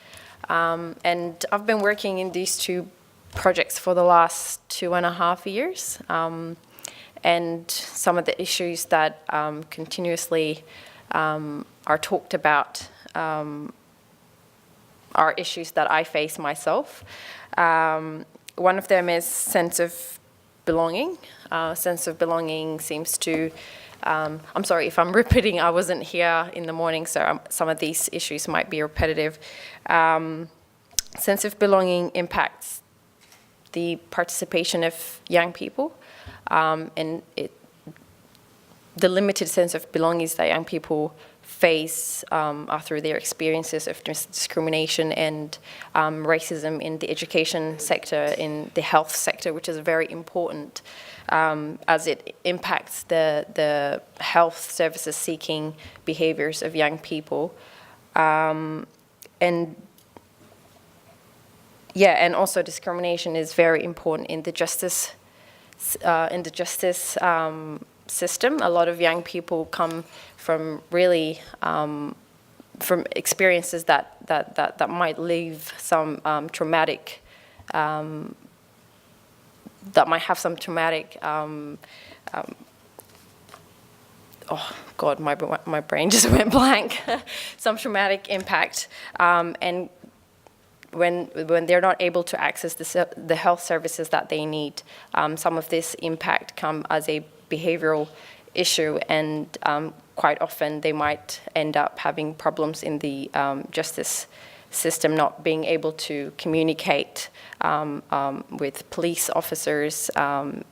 Speaker 7: And I've been working in these two projects for the last 2.5 years. And some of the issues that continuously are talked about are issues that I face myself. One of them is sense of belonging. Sense of belonging seems to, I'm sorry if I'm repeating, I wasn't here in the morning, so some of these issues might be repetitive. Sense of belonging impacts the participation of young people, and the limited sense of belonging that young people face through their experiences of discrimination and racism in the education sector, in the health sector, which is very important as it impacts the health services seeking behaviours of young people. And also discrimination is very important in the justice system. A lot of young people come from really from experiences that might leave some traumatic, that might have some traumatic. Oh God, my brain just went blank. Some traumatic impact, and when they're not able to access the health services that they need, some of this impact come as a behavioural issue, and quite often they might end up having problems in the justice system, not being able to communicate with police officers and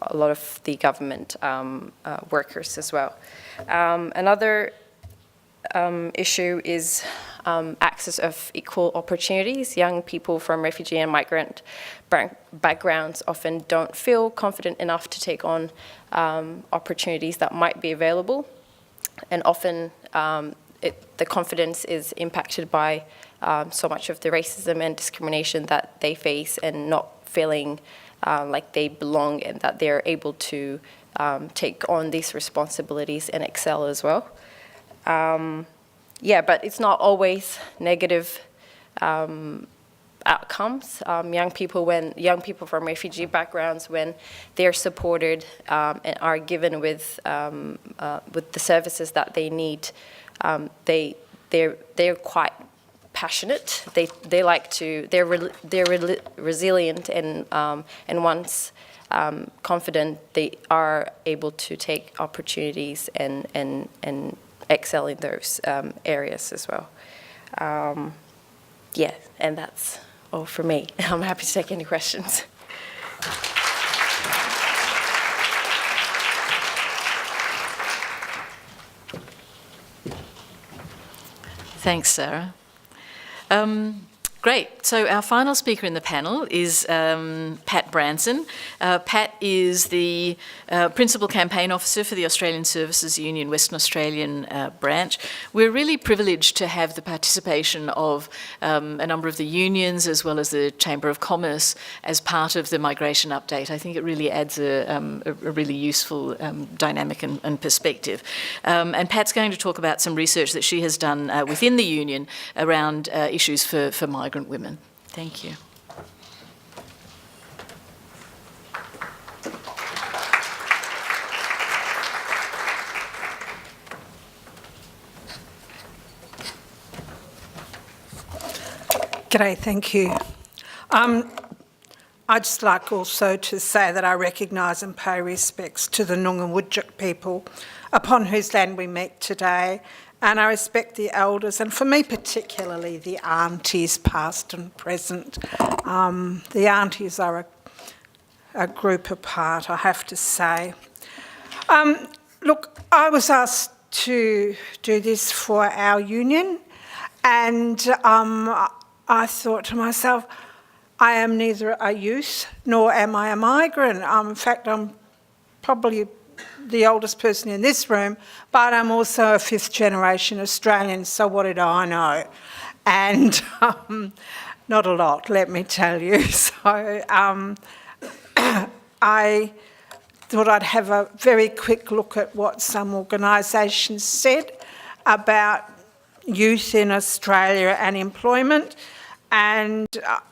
Speaker 7: a lot of the government workers as well. Another issue is access of equal opportunities. Young people from refugee and migrant backgrounds often don't feel confident enough to take on opportunities that might be available, and often the confidence is impacted by so much of the racism and discrimination that they face, and not feeling like they belong and that they're able to take on these responsibilities and excel as well. But it's not always negative outcomes. Young people from refugee backgrounds, when they're supported and are given with the services that they need, they're quite passionate. They're resilient, and once confident, they are able to take opportunities and excel in those areas as well. And that's all for me. I'm happy to take any questions.
Speaker 1: Thanks, Sara. Great. So our final speaker in the panel is Pat Branson. Pat is the Principal Campaign Officer for the Australian Services Union Western Australian branch. We're really privileged to have the participation of a number of the unions as well as the Chamber of Commerce as part of the migration update. I think it really adds a really useful dynamic and perspective. And Pat's going to talk about some research that she has done within the union around issues for migrant women. Thank you.
Speaker 8: G'day, thank you. I'd just like also to say that I recognise and pay respects to the Noongar Whadjuk people upon whose land we meet today, and I respect the elders, and for me particularly the aunties past and present. The aunties are a group apart, I have to say. Look, I was asked to do this for our union, and I thought to myself, I am neither a youth nor am I a migrant. In fact, I'm probably the oldest person in this room, but I'm also a fifth generation Australian, so what did I know? And not a lot, let me tell you. So I thought I'd have a very quick look at what some organisations said about youth in Australia and employment. And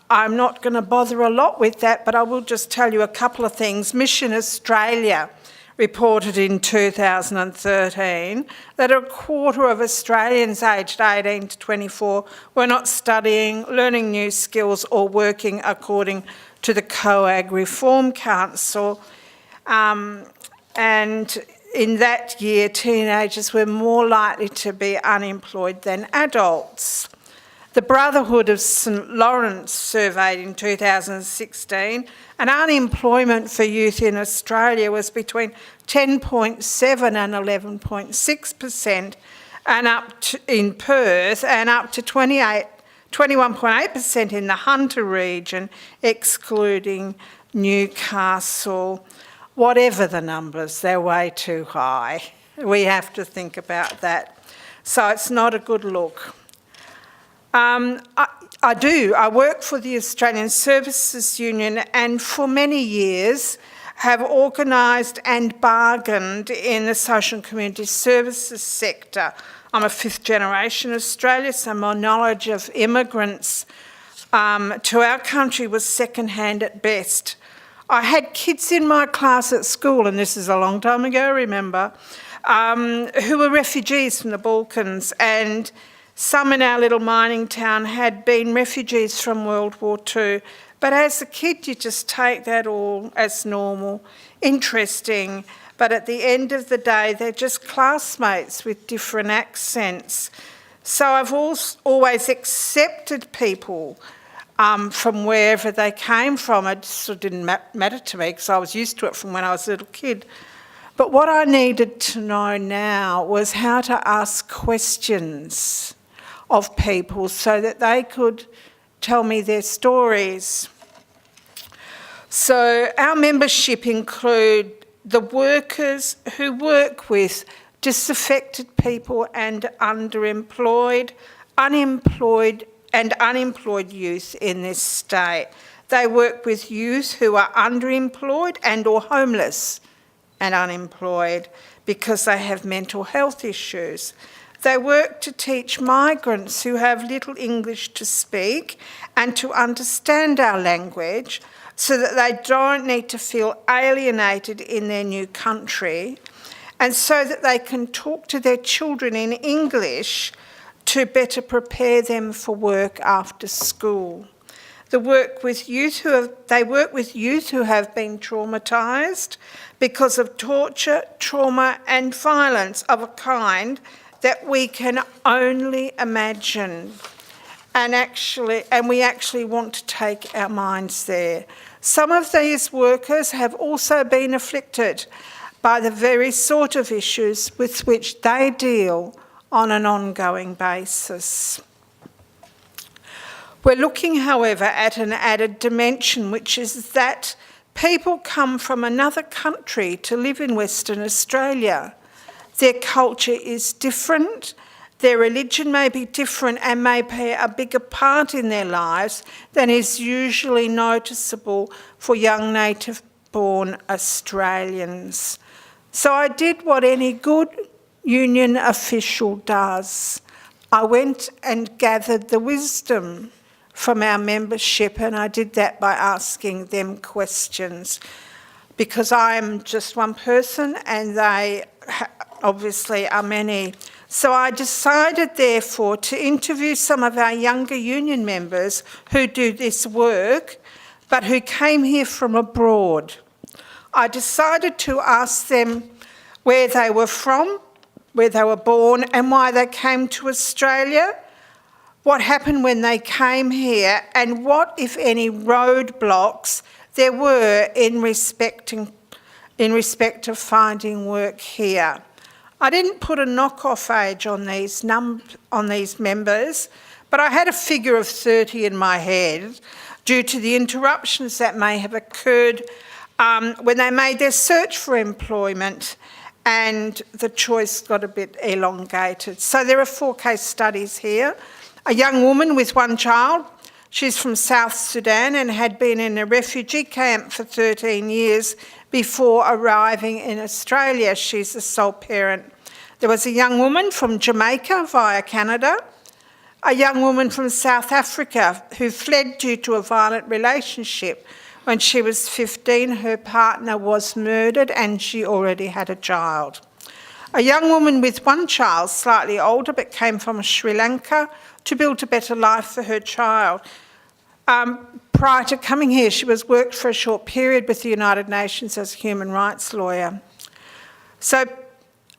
Speaker 8: I'm not going to bother a lot with that, but I will just tell you a couple of things. Mission Australia reported in 2013 that a quarter of Australians aged 18 to 24 were not studying, learning new skills or working according to the COAG Reform Council. And in that year, teenagers were more likely to be unemployed than adults. The Brotherhood of St Lawrence surveyed in 2016, and unemployment for youth in Australia was between 10.7 and 11.6%, and in Perth, and up to 21.8% in the Hunter region, excluding Newcastle. Whatever the numbers, they're way too high. We have to think about that. So it's not a good look. I work for the Australian Services Union, and for many years have organised and bargained in the social and community services sector. I'm a fifth generation Australian, so my knowledge of immigrants to our country was second-hand at best. I had kids in my class at school, and this is a long time ago, remember, who were refugees from the Balkans, and some in our little mining town had been refugees from World War II. But as a kid, you just take that all as normal, interesting, but at the end of the day, they're just classmates with different accents. So I've always accepted people from wherever they came from. It sort of didn't matter to me because I was used to it from when I was a little kid. But what I needed to know now was how to ask questions of people so that they could tell me their stories. So our membership include the workers who work with disaffected people and unemployed youth in this state. They work with youth who are underemployed and or homeless and unemployed because they have mental health issues. They work to teach migrants who have little English to speak and to understand our language so that they don't need to feel alienated in their new country, and so that they can talk to their children in English to better prepare them for work after school. They work with youth who have been traumatised because of torture, trauma and violence of a kind that we can only imagine, and we actually want to take our minds there. Some of these workers have also been afflicted by the very sort of issues with which they deal on an ongoing basis. We're looking, however, at an added dimension, which is that people come from another country to live in Western Australia. Their culture is different, their religion may be different and may play a bigger part in their lives than is usually noticeable for young native-born Australians. So I did what any good union official does. I went and gathered the wisdom from our membership, and I did that by asking them questions, because I'm just one person and they obviously are many. So I decided, therefore, to interview some of our younger union members who do this work, but who came here from abroad. I decided to ask them where they were from, where they were born, and why they came to Australia, what happened when they came here, and what, if any, roadblocks there were in respect of finding work here. I didn't put a knock-off age on these members, but I had a figure of 30 in my head due to the interruptions that may have occurred when they made their search for employment, and the choice got a bit elongated. So there are 4 case studies here. A young woman with 1 child. She's from South Sudan and had been in a refugee camp for 13 years before arriving in Australia. She's the sole parent. There was a young woman from Jamaica via Canada, A young woman from South Africa who fled due to a violent relationship. When she was 15, her partner was murdered and she already had a child. A young woman with one child, slightly older, but came from Sri Lanka to build a better life for her child. Prior to coming here, she worked for a short period with the United Nations as a human rights lawyer. So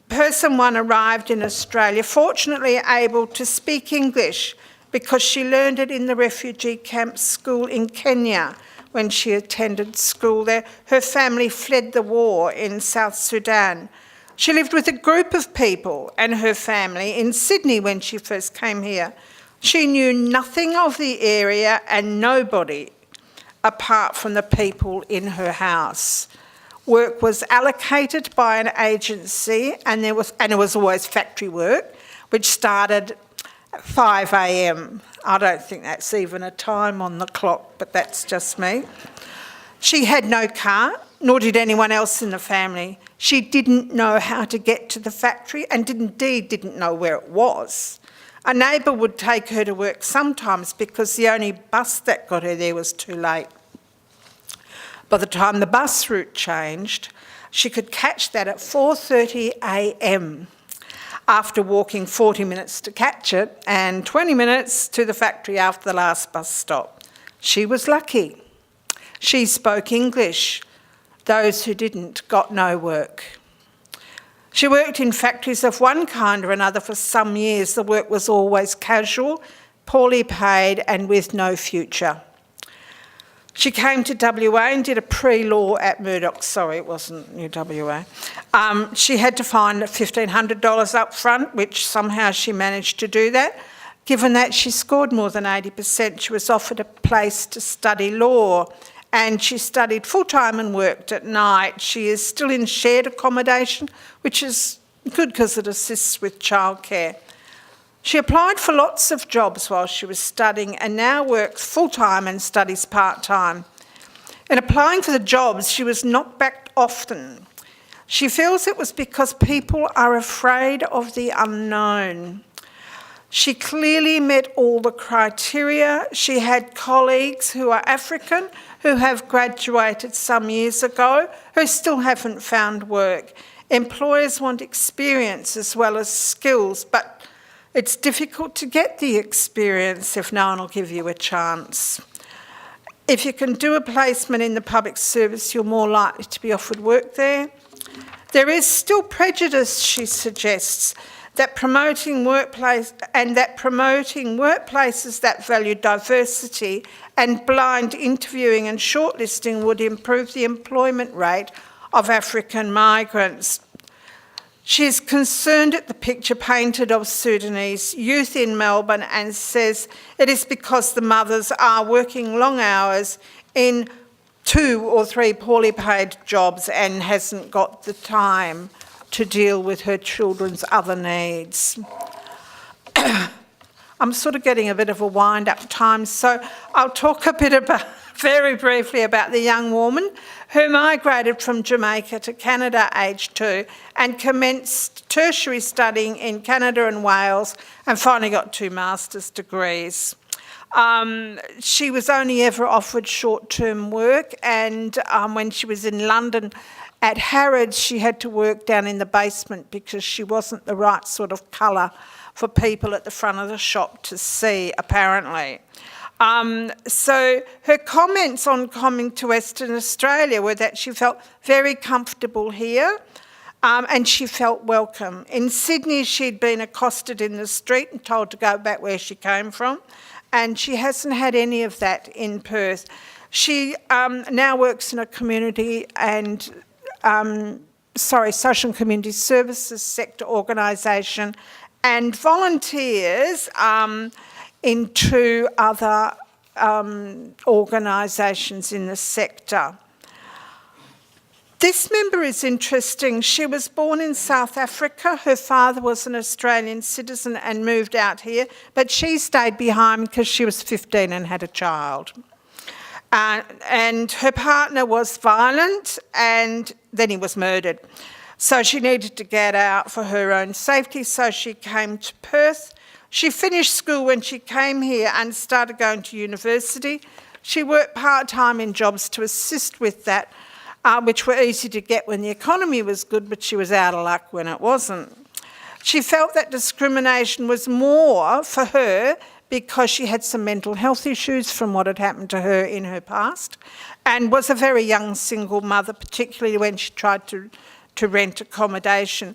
Speaker 8: person one arrived in Australia, fortunately able to speak English because she learned it in the refugee camp school in Kenya when she attended school there. Her family fled the war in South Sudan. She lived with a group of people and her family in Sydney when she first came here. She knew nothing of the area and nobody apart from the people in her house. Work was allocated by an agency and it was always factory work, which started at 5 a.m. I don't think that's even a time on the clock, but that's just me. She had no car, nor did anyone else in the family. She didn't know how to get to the factory and indeed didn't know where it was. A neighbour would take her to work sometimes because the only bus that got her there was too late. By the time the bus route changed, she could catch that at 4:30 a.m. after walking 40 minutes to catch it and 20 minutes to the factory after the last bus stop. She was lucky. She spoke English. Those who didn't got no work. She worked in factories of one kind or another for some years. The work was always casual, poorly paid and with no future. She came to WA and did a pre-law at Murdoch. Sorry, it wasn't UWA. She had to find $1,500 up front, which somehow she managed to do that. Given that she scored more than 80%, she was offered a place to study law, and she studied full-time and worked at night. She is still in shared accommodation, which is good because it assists with childcare. She applied for lots of jobs while she was studying and now works full-time and studies part-time. In applying for the jobs, she was knocked back often. She feels it was because people are afraid of the unknown. She clearly met all the criteria. She had colleagues who are African, who have graduated some years ago, who still haven't found work. Employers want experience as well as skills, but it's difficult to get the experience if no one will give you a chance. If you can do a placement in the public service, you're more likely to be offered work there. There is still prejudice, she suggests, that promoting workplaces that value diversity and blind interviewing and shortlisting would improve the employment rate of African migrants. She is concerned at the picture painted of Sudanese youth in Melbourne and says it is because the mothers are working long hours in 2 or 3 poorly paid jobs and hasn't got the time to deal with her children's other needs. I'm sort of getting a bit of a wind-up time, so I'll talk a bit about, very briefly, about the young woman who migrated from Jamaica to Canada aged 2 and commenced tertiary studying in Canada and Wales and finally got 2 master's degrees. She was only ever offered short-term work, and when she was in London at Harrods, she had to work down in the basement because she wasn't the right sort of colour for people at the front of the shop to see, apparently. So her comments on coming to Western Australia were that she felt very comfortable here and she felt welcome. In Sydney, she'd been accosted in the street and told to go back where she came from, and she hasn't had any of that in Perth. She now works in a community and social and community services sector organisation and volunteers in 2 other organisations in the sector. This member is interesting. She was born in South Africa. Her father was an Australian citizen and moved out here, but she stayed behind because she was 15 and had a child. And her partner was violent and then he was murdered. So she needed to get out for her own safety, so she came to Perth She finished school when she came here and started going to university. She worked part-time in jobs to assist with that, which were easy to get when the economy was good, but she was out of luck when it wasn't. She felt that discrimination was more for her because she had some mental health issues from what had happened to her in her past, and was a very young single mother, particularly when she tried to rent accommodation.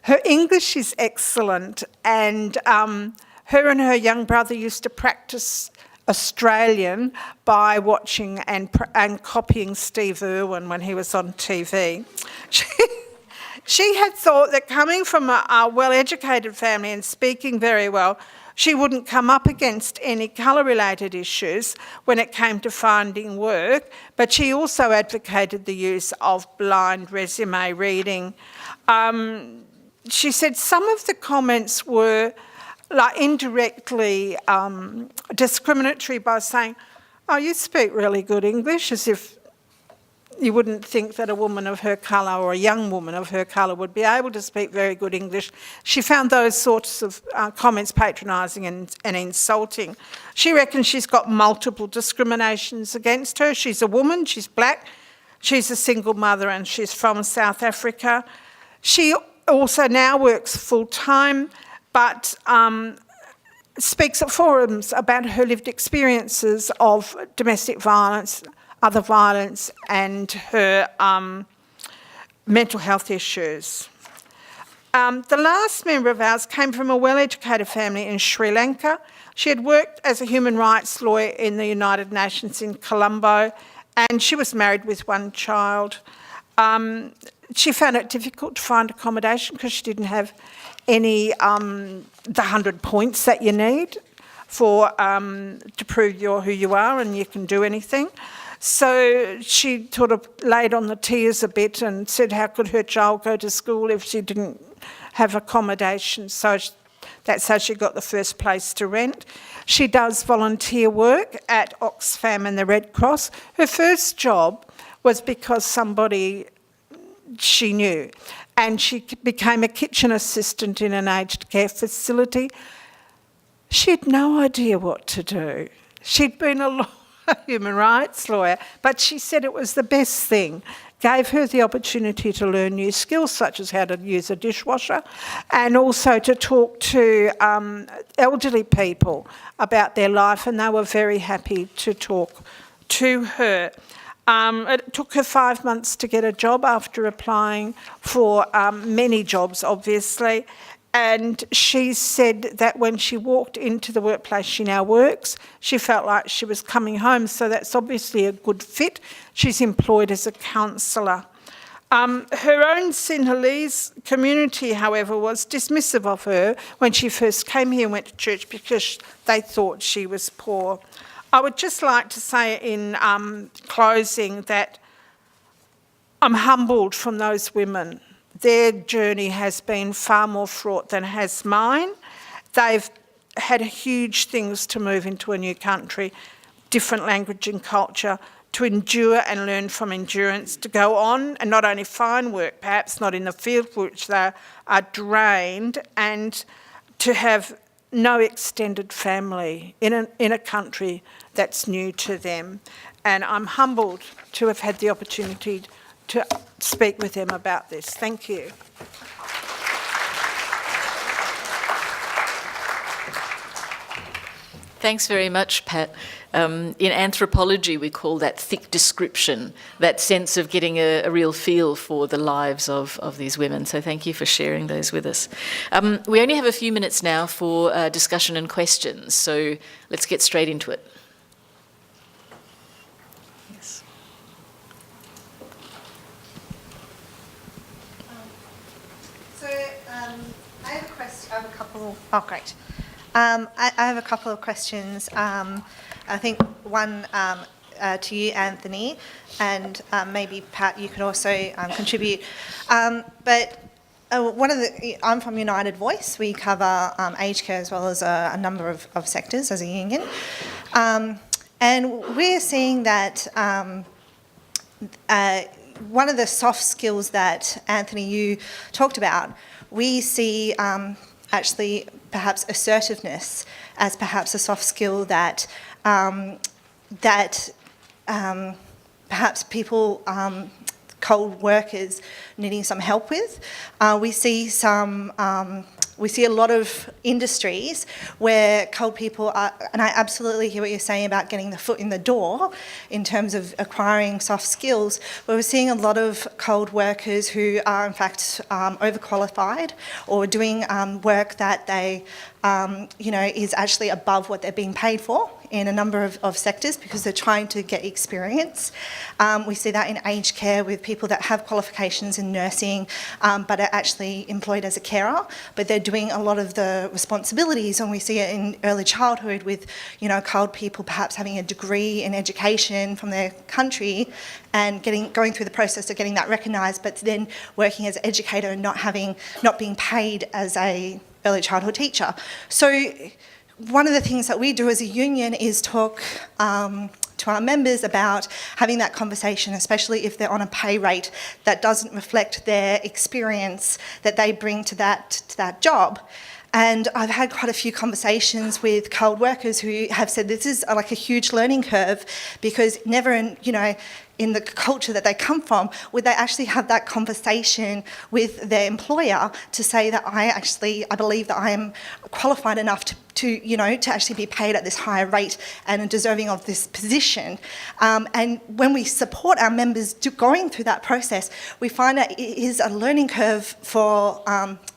Speaker 8: Her English is excellent, and her and her young brother used to practice Australian by watching and copying Steve Irwin when he was on TV. She had thought that coming from a well-educated family and speaking very well, she wouldn't come up against any colour-related issues when it came to finding work, but she also advocated the use of blind resume reading. She said some of the comments were like indirectly discriminatory by saying, "Oh, you speak really good English," as if you wouldn't think that a woman of her colour or a young woman of her colour would be able to speak very good English. She found those sorts of comments patronising and insulting. She reckons she's got multiple discriminations against her. She's a woman, she's black, she's a single mother, and she's from South Africa. She also now works full-time, but speaks at forums about her lived experiences of domestic violence, other violence, and her mental health issues. The last member of ours came from a well-educated family in Sri Lanka. She had worked as a human rights lawyer in the United Nations in Colombo, and she was married with one child. She found it difficult to find accommodation because she didn't have any, the 100 points that you need for to prove you're who you are and you can do anything. So she sort of laid on the tears a bit and said how could her child go to school if she didn't have accommodation. So that's how she got the first place to rent. She does volunteer work at Oxfam and the Red Cross. Her first job was because somebody she knew, and she became a kitchen assistant in an aged care facility. She had no idea what to do. She'd been a human rights lawyer, but she said it was the best thing. Gave her the opportunity to learn new skills, such as how to use a dishwasher, and also to talk to elderly people about their life, and they were very happy to talk to her. It took her 5 months to get a job after applying for many jobs, obviously. And she said that when she walked into the workplace she now works, she felt like she was coming home. So that's obviously a good fit. She's employed as a counsellor. Her own Sinhalese community, however, was dismissive of her when she first came here and went to church because they thought she was poor. I would just like to say in closing that I'm humbled from those women. Their journey has been far more fraught than has mine. They've had huge things to move into a new country, different language and culture, to endure and learn from endurance, to go on and not only find work, perhaps not in the field for which they are drained, and to have no extended family in a country that's new to them. And I'm humbled to have had the opportunity to speak with them about this. Thank you.
Speaker 1: Thanks very much, Pat. In anthropology, we call that thick description, that sense of getting a real feel for the lives of these women. So thank you for sharing those with us. We only have a few minutes now for discussion and questions, so let's get straight into it. Yes.
Speaker 9: I have a question. I have a couple. Oh, great. I have a couple of questions. I think one to you, Anthony, and maybe Pat, you could also contribute. But I'm from United Voice. We cover aged care as well as a number of sectors as a union. And we're seeing that one of the soft skills that, Anthony, you talked about, we see actually perhaps assertiveness as perhaps a soft skill that perhaps people, cold workers, needing some help with. We see a lot of industries where cold people are, and I absolutely hear what you're saying about getting the foot in the door in terms of acquiring soft skills, but we're seeing a lot of cold workers who are in fact overqualified or doing work that they, is actually above what they're being paid for in a number of sectors because they're trying to get experience. We see that in aged care with people that have qualifications in nursing but are actually employed as a carer, but they're doing a lot of the responsibilities, and we see it in early childhood with, cold people perhaps having a degree in education from their country and going through the process of getting that recognised, but then working as an educator and not being paid as a early childhood teacher. So one of the things that we do as a union is talk to our members about having that conversation, especially if they're on a pay rate that doesn't reflect their experience that they bring to that job. And I've had quite a few conversations with cold workers who have said this is like a huge learning curve because never in the culture that they come from, would they actually have that conversation with their employer to say that I believe that I am qualified enough to actually be paid at this higher rate and deserving of this position. And when we support our members going through that process, we find that it is a learning curve for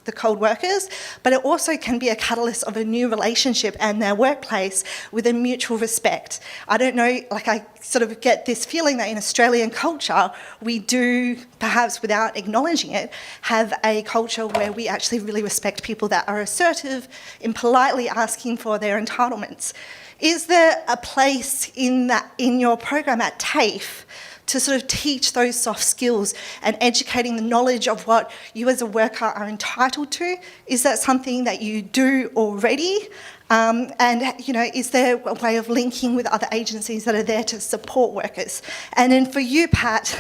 Speaker 9: the cold workers, but it also can be a catalyst of a new relationship and their workplace with a mutual respect. I don't know, I sort of get this feeling that in Australian culture, we do, perhaps without acknowledging it, have a culture where we actually really respect people that are assertive in politely asking for their entitlements. Is there a place in your program at TAFE to sort of teach those soft skills and educating the knowledge of what you as a worker are entitled to? Is that something that you do already? Is there a way of linking with other agencies that are there to support workers? And then for you, Pat,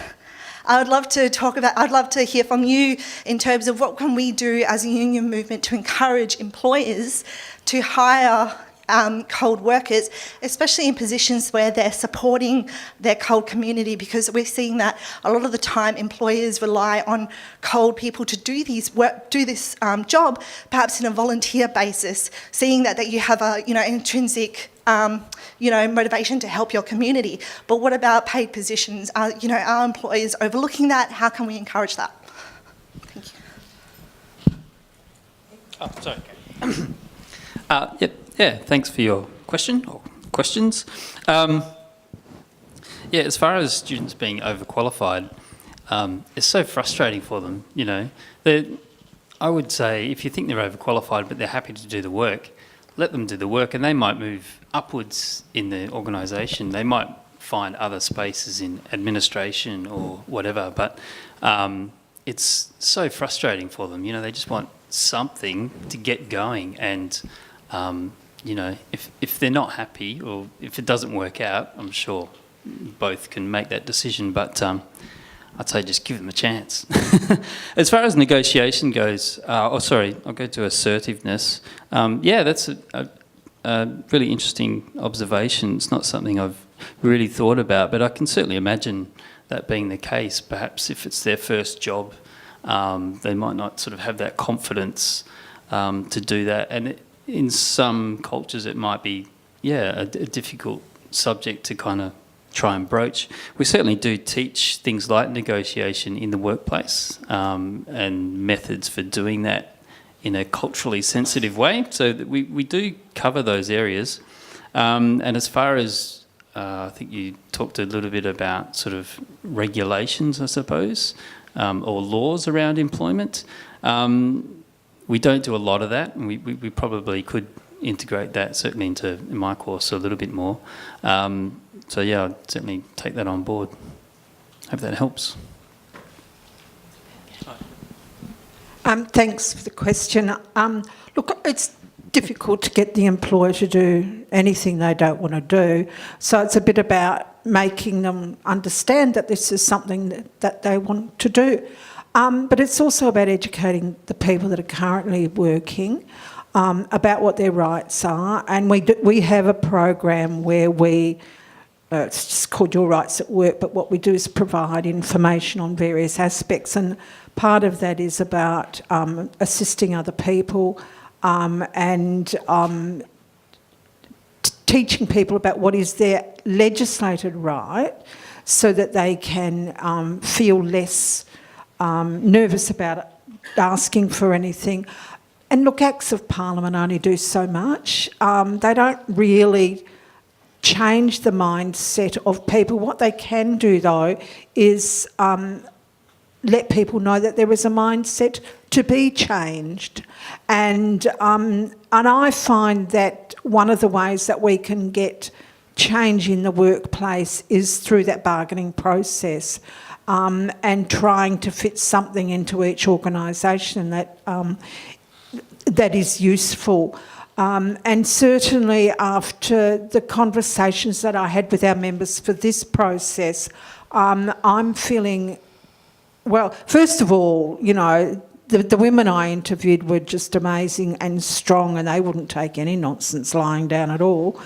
Speaker 9: I'd love to hear from you in terms of what can we do as a union movement to encourage employers to hire cold workers, especially in positions where they're supporting their cold community, because we're seeing that a lot of the time employers rely on cold people to do this job, perhaps in a volunteer basis, seeing that you have an intrinsic motivation to help your community. But what about paid positions? Are employers overlooking that? How can we encourage that? Thank you.
Speaker 6: Oh, sorry. Yeah, thanks for your question or questions. As far as students being overqualified, it's so frustrating for them, I would say if you think they're overqualified but they're happy to do the work, let them do the work and they might move upwards in the organisation. They might find other spaces in administration or whatever, but it's so frustrating for them. They just want something to get going and if they're not happy or if it doesn't work out, I'm sure both can make that decision, but I'd say just give them a chance. As far as negotiation goes, I'll go to assertiveness. That's a really interesting observation. It's not something I've really thought about, but I can certainly imagine that being the case. Perhaps if it's their first job, they might not sort of have that confidence to do that. And in some cultures, it might be, a difficult subject to kind of try and broach. We certainly do teach things like negotiation in the workplace and methods for doing that in a culturally sensitive way. So that we do cover those areas. And as far as, I think you talked a little bit about sort of regulations, I suppose, or laws around employment. We don't do a lot of that, and we probably could integrate that certainly in my course a little bit more. I'd certainly take that on board. Hope that helps.
Speaker 8: Thanks for the question. Look, it's difficult to get the employer to do anything they don't want to do, so it's a bit about making them understand that this is something that they want to do. But it's also about educating the people that are currently working about what their rights are. And we have a program where it's just called Your Rights at Work, but what we do is provide information on various aspects. And part of that is about assisting other people and teaching people about what is their legislated right so that they can feel less nervous about asking for anything. And look, Acts of Parliament only do so much. They don't really change the mindset of people. What they can do, though, is let people know that there is a mindset to be changed. And I find that one of the ways that we can get change in the workplace is through that bargaining process and trying to fit something into each organisation that is useful. And certainly after the conversations that I had with our members for this process, I'm feeling, well, first of all, you know, the women I interviewed were just amazing and strong, and they wouldn't take any nonsense lying down at all.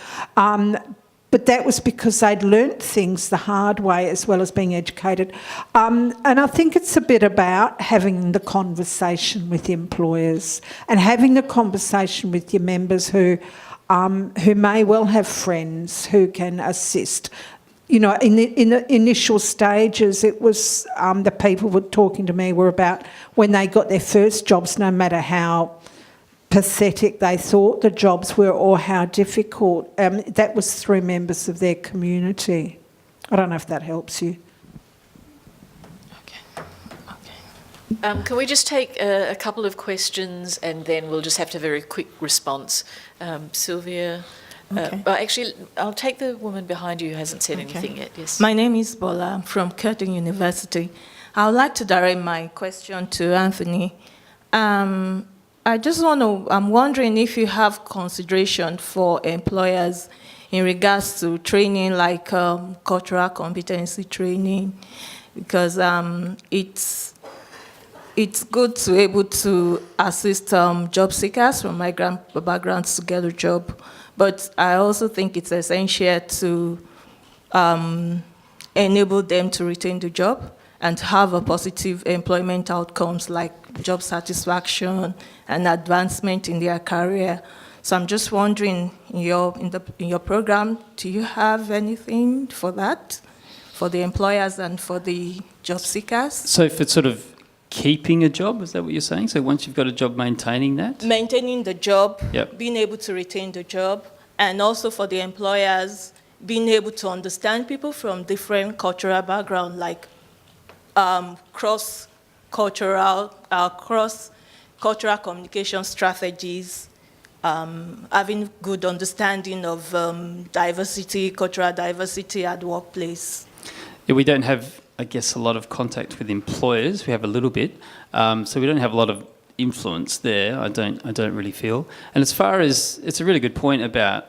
Speaker 8: But that was because they'd learnt things the hard way as well as being educated. And I think it's a bit about having the conversation with employers and having the conversation with your members who may well have friends who can assist. You know, in the initial stages, it was the people were talking to me were about when they got their first jobs, no matter how pathetic they thought the jobs were or how difficult. That was through members of their community. I don't know if that helps you.
Speaker 1: Okay. Can we just take a couple of questions and then we'll just have to have a very quick response. Sylvia?
Speaker 10: Okay.
Speaker 1: Actually, I'll take the woman behind you who hasn't said anything yet. Yes.
Speaker 10: My name is Bola. I'm from Curtin University. I would like to direct my question to Anthony. I just I'm wondering if you have consideration for employers in regards to training, like cultural competency training, because it's good to be able to assist job seekers from migrant backgrounds to get a job. But I also think it's essential to enable them to retain the job and have a positive employment outcomes like job satisfaction and advancement in their career. So I'm just wondering, in your program, do you have anything for that, for the employers and for the job seekers?
Speaker 6: So for sort of keeping a job, is that what you're saying? So once you've got a job, maintaining that?
Speaker 10: Maintaining the job,
Speaker 6: Yep.
Speaker 10: being able to retain the job, and also for the employers, being able to understand people from different cultural backgrounds, like cross-cultural communication strategies, having good understanding of diversity, cultural diversity at the workplace.
Speaker 6: Yeah, we don't have, I guess, a lot of contact with employers. We have a little bit, so we don't have a lot of influence there. I don't really feel. And as far as, it's a really good point about,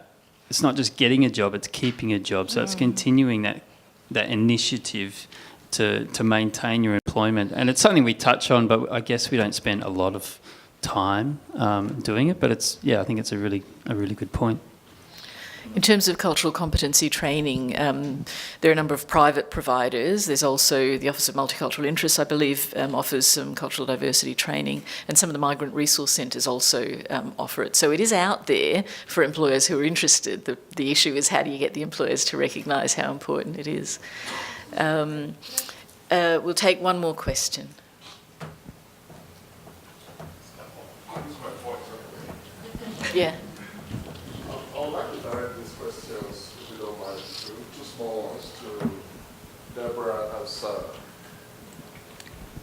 Speaker 6: it's not just getting a job, it's keeping a job. So it's continuing that initiative to maintain your employment. And it's something we touch on, but I guess we don't spend a lot of time doing it. But it's, yeah, I think it's a really good point.
Speaker 1: In terms of cultural competency training, there are a number of private providers. There's also the Office of Multicultural Interests, I believe, offers some cultural diversity training, and some of the migrant resource centres also offer it. So it is out there for employers who are interested. The issue is, how do you get the employers to recognise how important it is? We'll take one more question. Yeah.
Speaker 4: I would like to direct these questions, if you don't mind, to two small ones, to Deborah and Sara.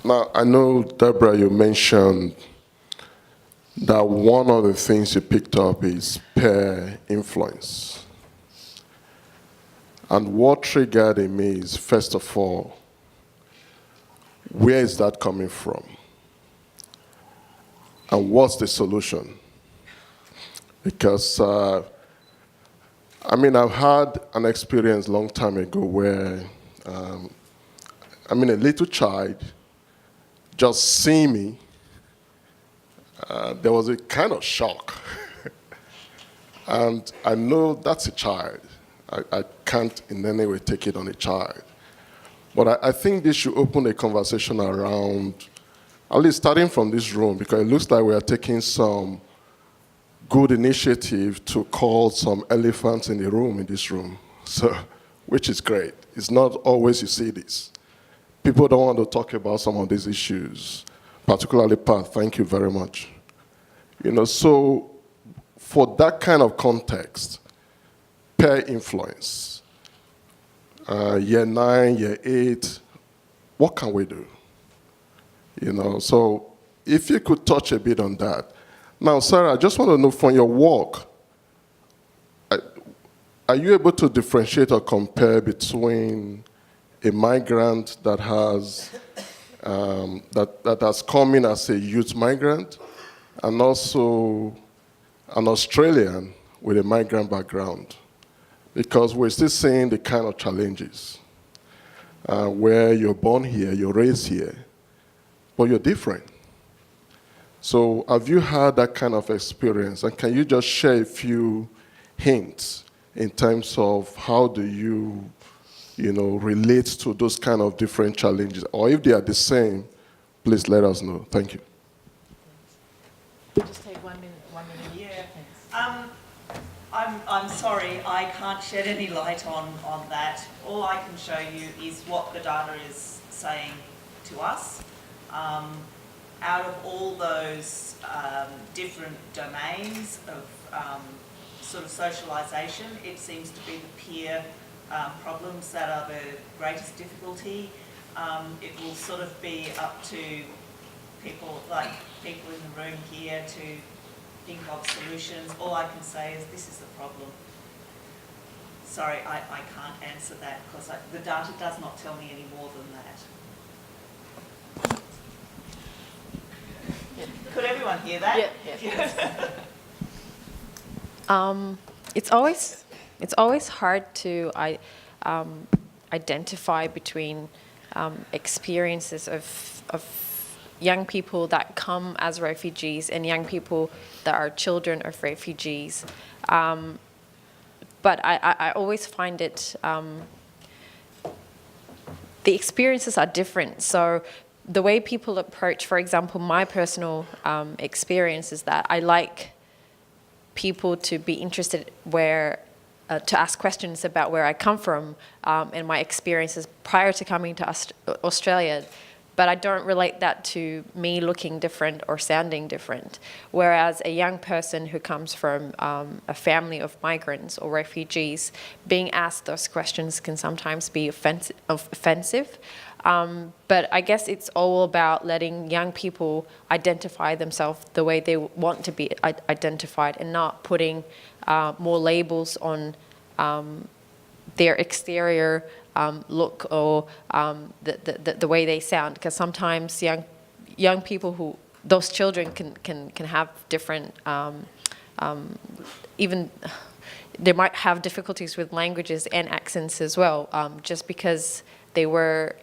Speaker 4: Now, I know, Deborah, you mentioned that one of the things you picked up is peer influence. And what triggered in me is, first of all, where is that coming from? And what's the solution? Because I mean, I've had an experience a long time ago where, a little child just seeing me, there was a kind of shock. And I know that's a child. I can't in any way take it on a child. But I think this should open a conversation around, at least starting from this room, because it looks like we are taking some good initiative to call some elephants in the room, in this room, so, which is great. It's not always you see this. People don't want to talk about some of these issues, particularly Pat, thank you very much. So for that kind of context, peer influence, year 9, year 8, what can we do? So if you could touch a bit on that. Now, Sara, I just want to know from your work, are you able to differentiate or compare between a migrant that has that has come in as a youth migrant and also an Australian with a migrant background? Because we're still seeing the kind of challenges where you're born here, you're raised here, but you're different. So have you had that kind of experience? And can you just share a few hints in terms of how do you, relate to those kind of different challenges? Or if they are the same, please let us know. Thank you.
Speaker 1: Just take 1 minute.
Speaker 2: Yeah. I'm sorry, I can't shed any light on that. All I can show you is what the data is saying to us. Out of all those different domains of sort of socialisation, it seems to be the peer problems that are the greatest difficulty. It will sort of be up to people in the room here to think of solutions. All I can say is this is the problem. Sorry, I can't answer that because the data does not tell me any more than that. Yeah. Could everyone hear that?
Speaker 7: Yeah. It's always hard to identify between experiences of young people that come as refugees and young people that are children of refugees. But I always find it, the experiences are different. So the way people approach, for example, my personal experience is that I like people to be interested to ask questions about where I come from and my experiences prior to coming to Australia. But I don't relate that to me looking different or sounding different. Whereas a young person who comes from a family of migrants or refugees, being asked those questions can sometimes be offensive. But I guess it's all about letting young people identify themselves the way they want to be identified and not putting more labels on their exterior look or the way they sound, because sometimes young people those children can have different even they might have difficulties with languages and accents as well, just because they were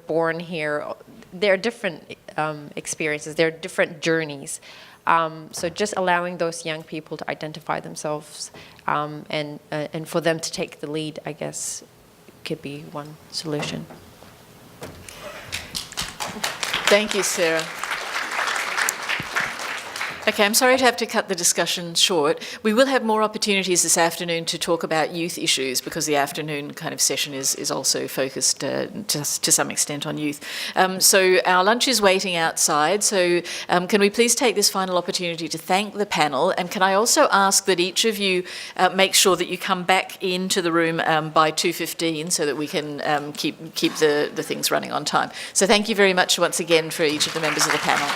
Speaker 7: born here. There are different experiences, there are different journeys. So just allowing those young people to identify themselves and for them to take the lead, I guess, could be one solution.
Speaker 1: Thank you, Sara. Okay, I'm sorry to have to cut the discussion short. We will have more opportunities this afternoon to talk about youth issues because the afternoon kind of session is also focused to some extent on youth. So our lunch is waiting outside, so can we please take this final opportunity to thank the panel, and can I also ask that each of you make sure that you come back into the room by 2:15 so that we can keep the things running on time. So thank you very much once again for each of the members of the panel.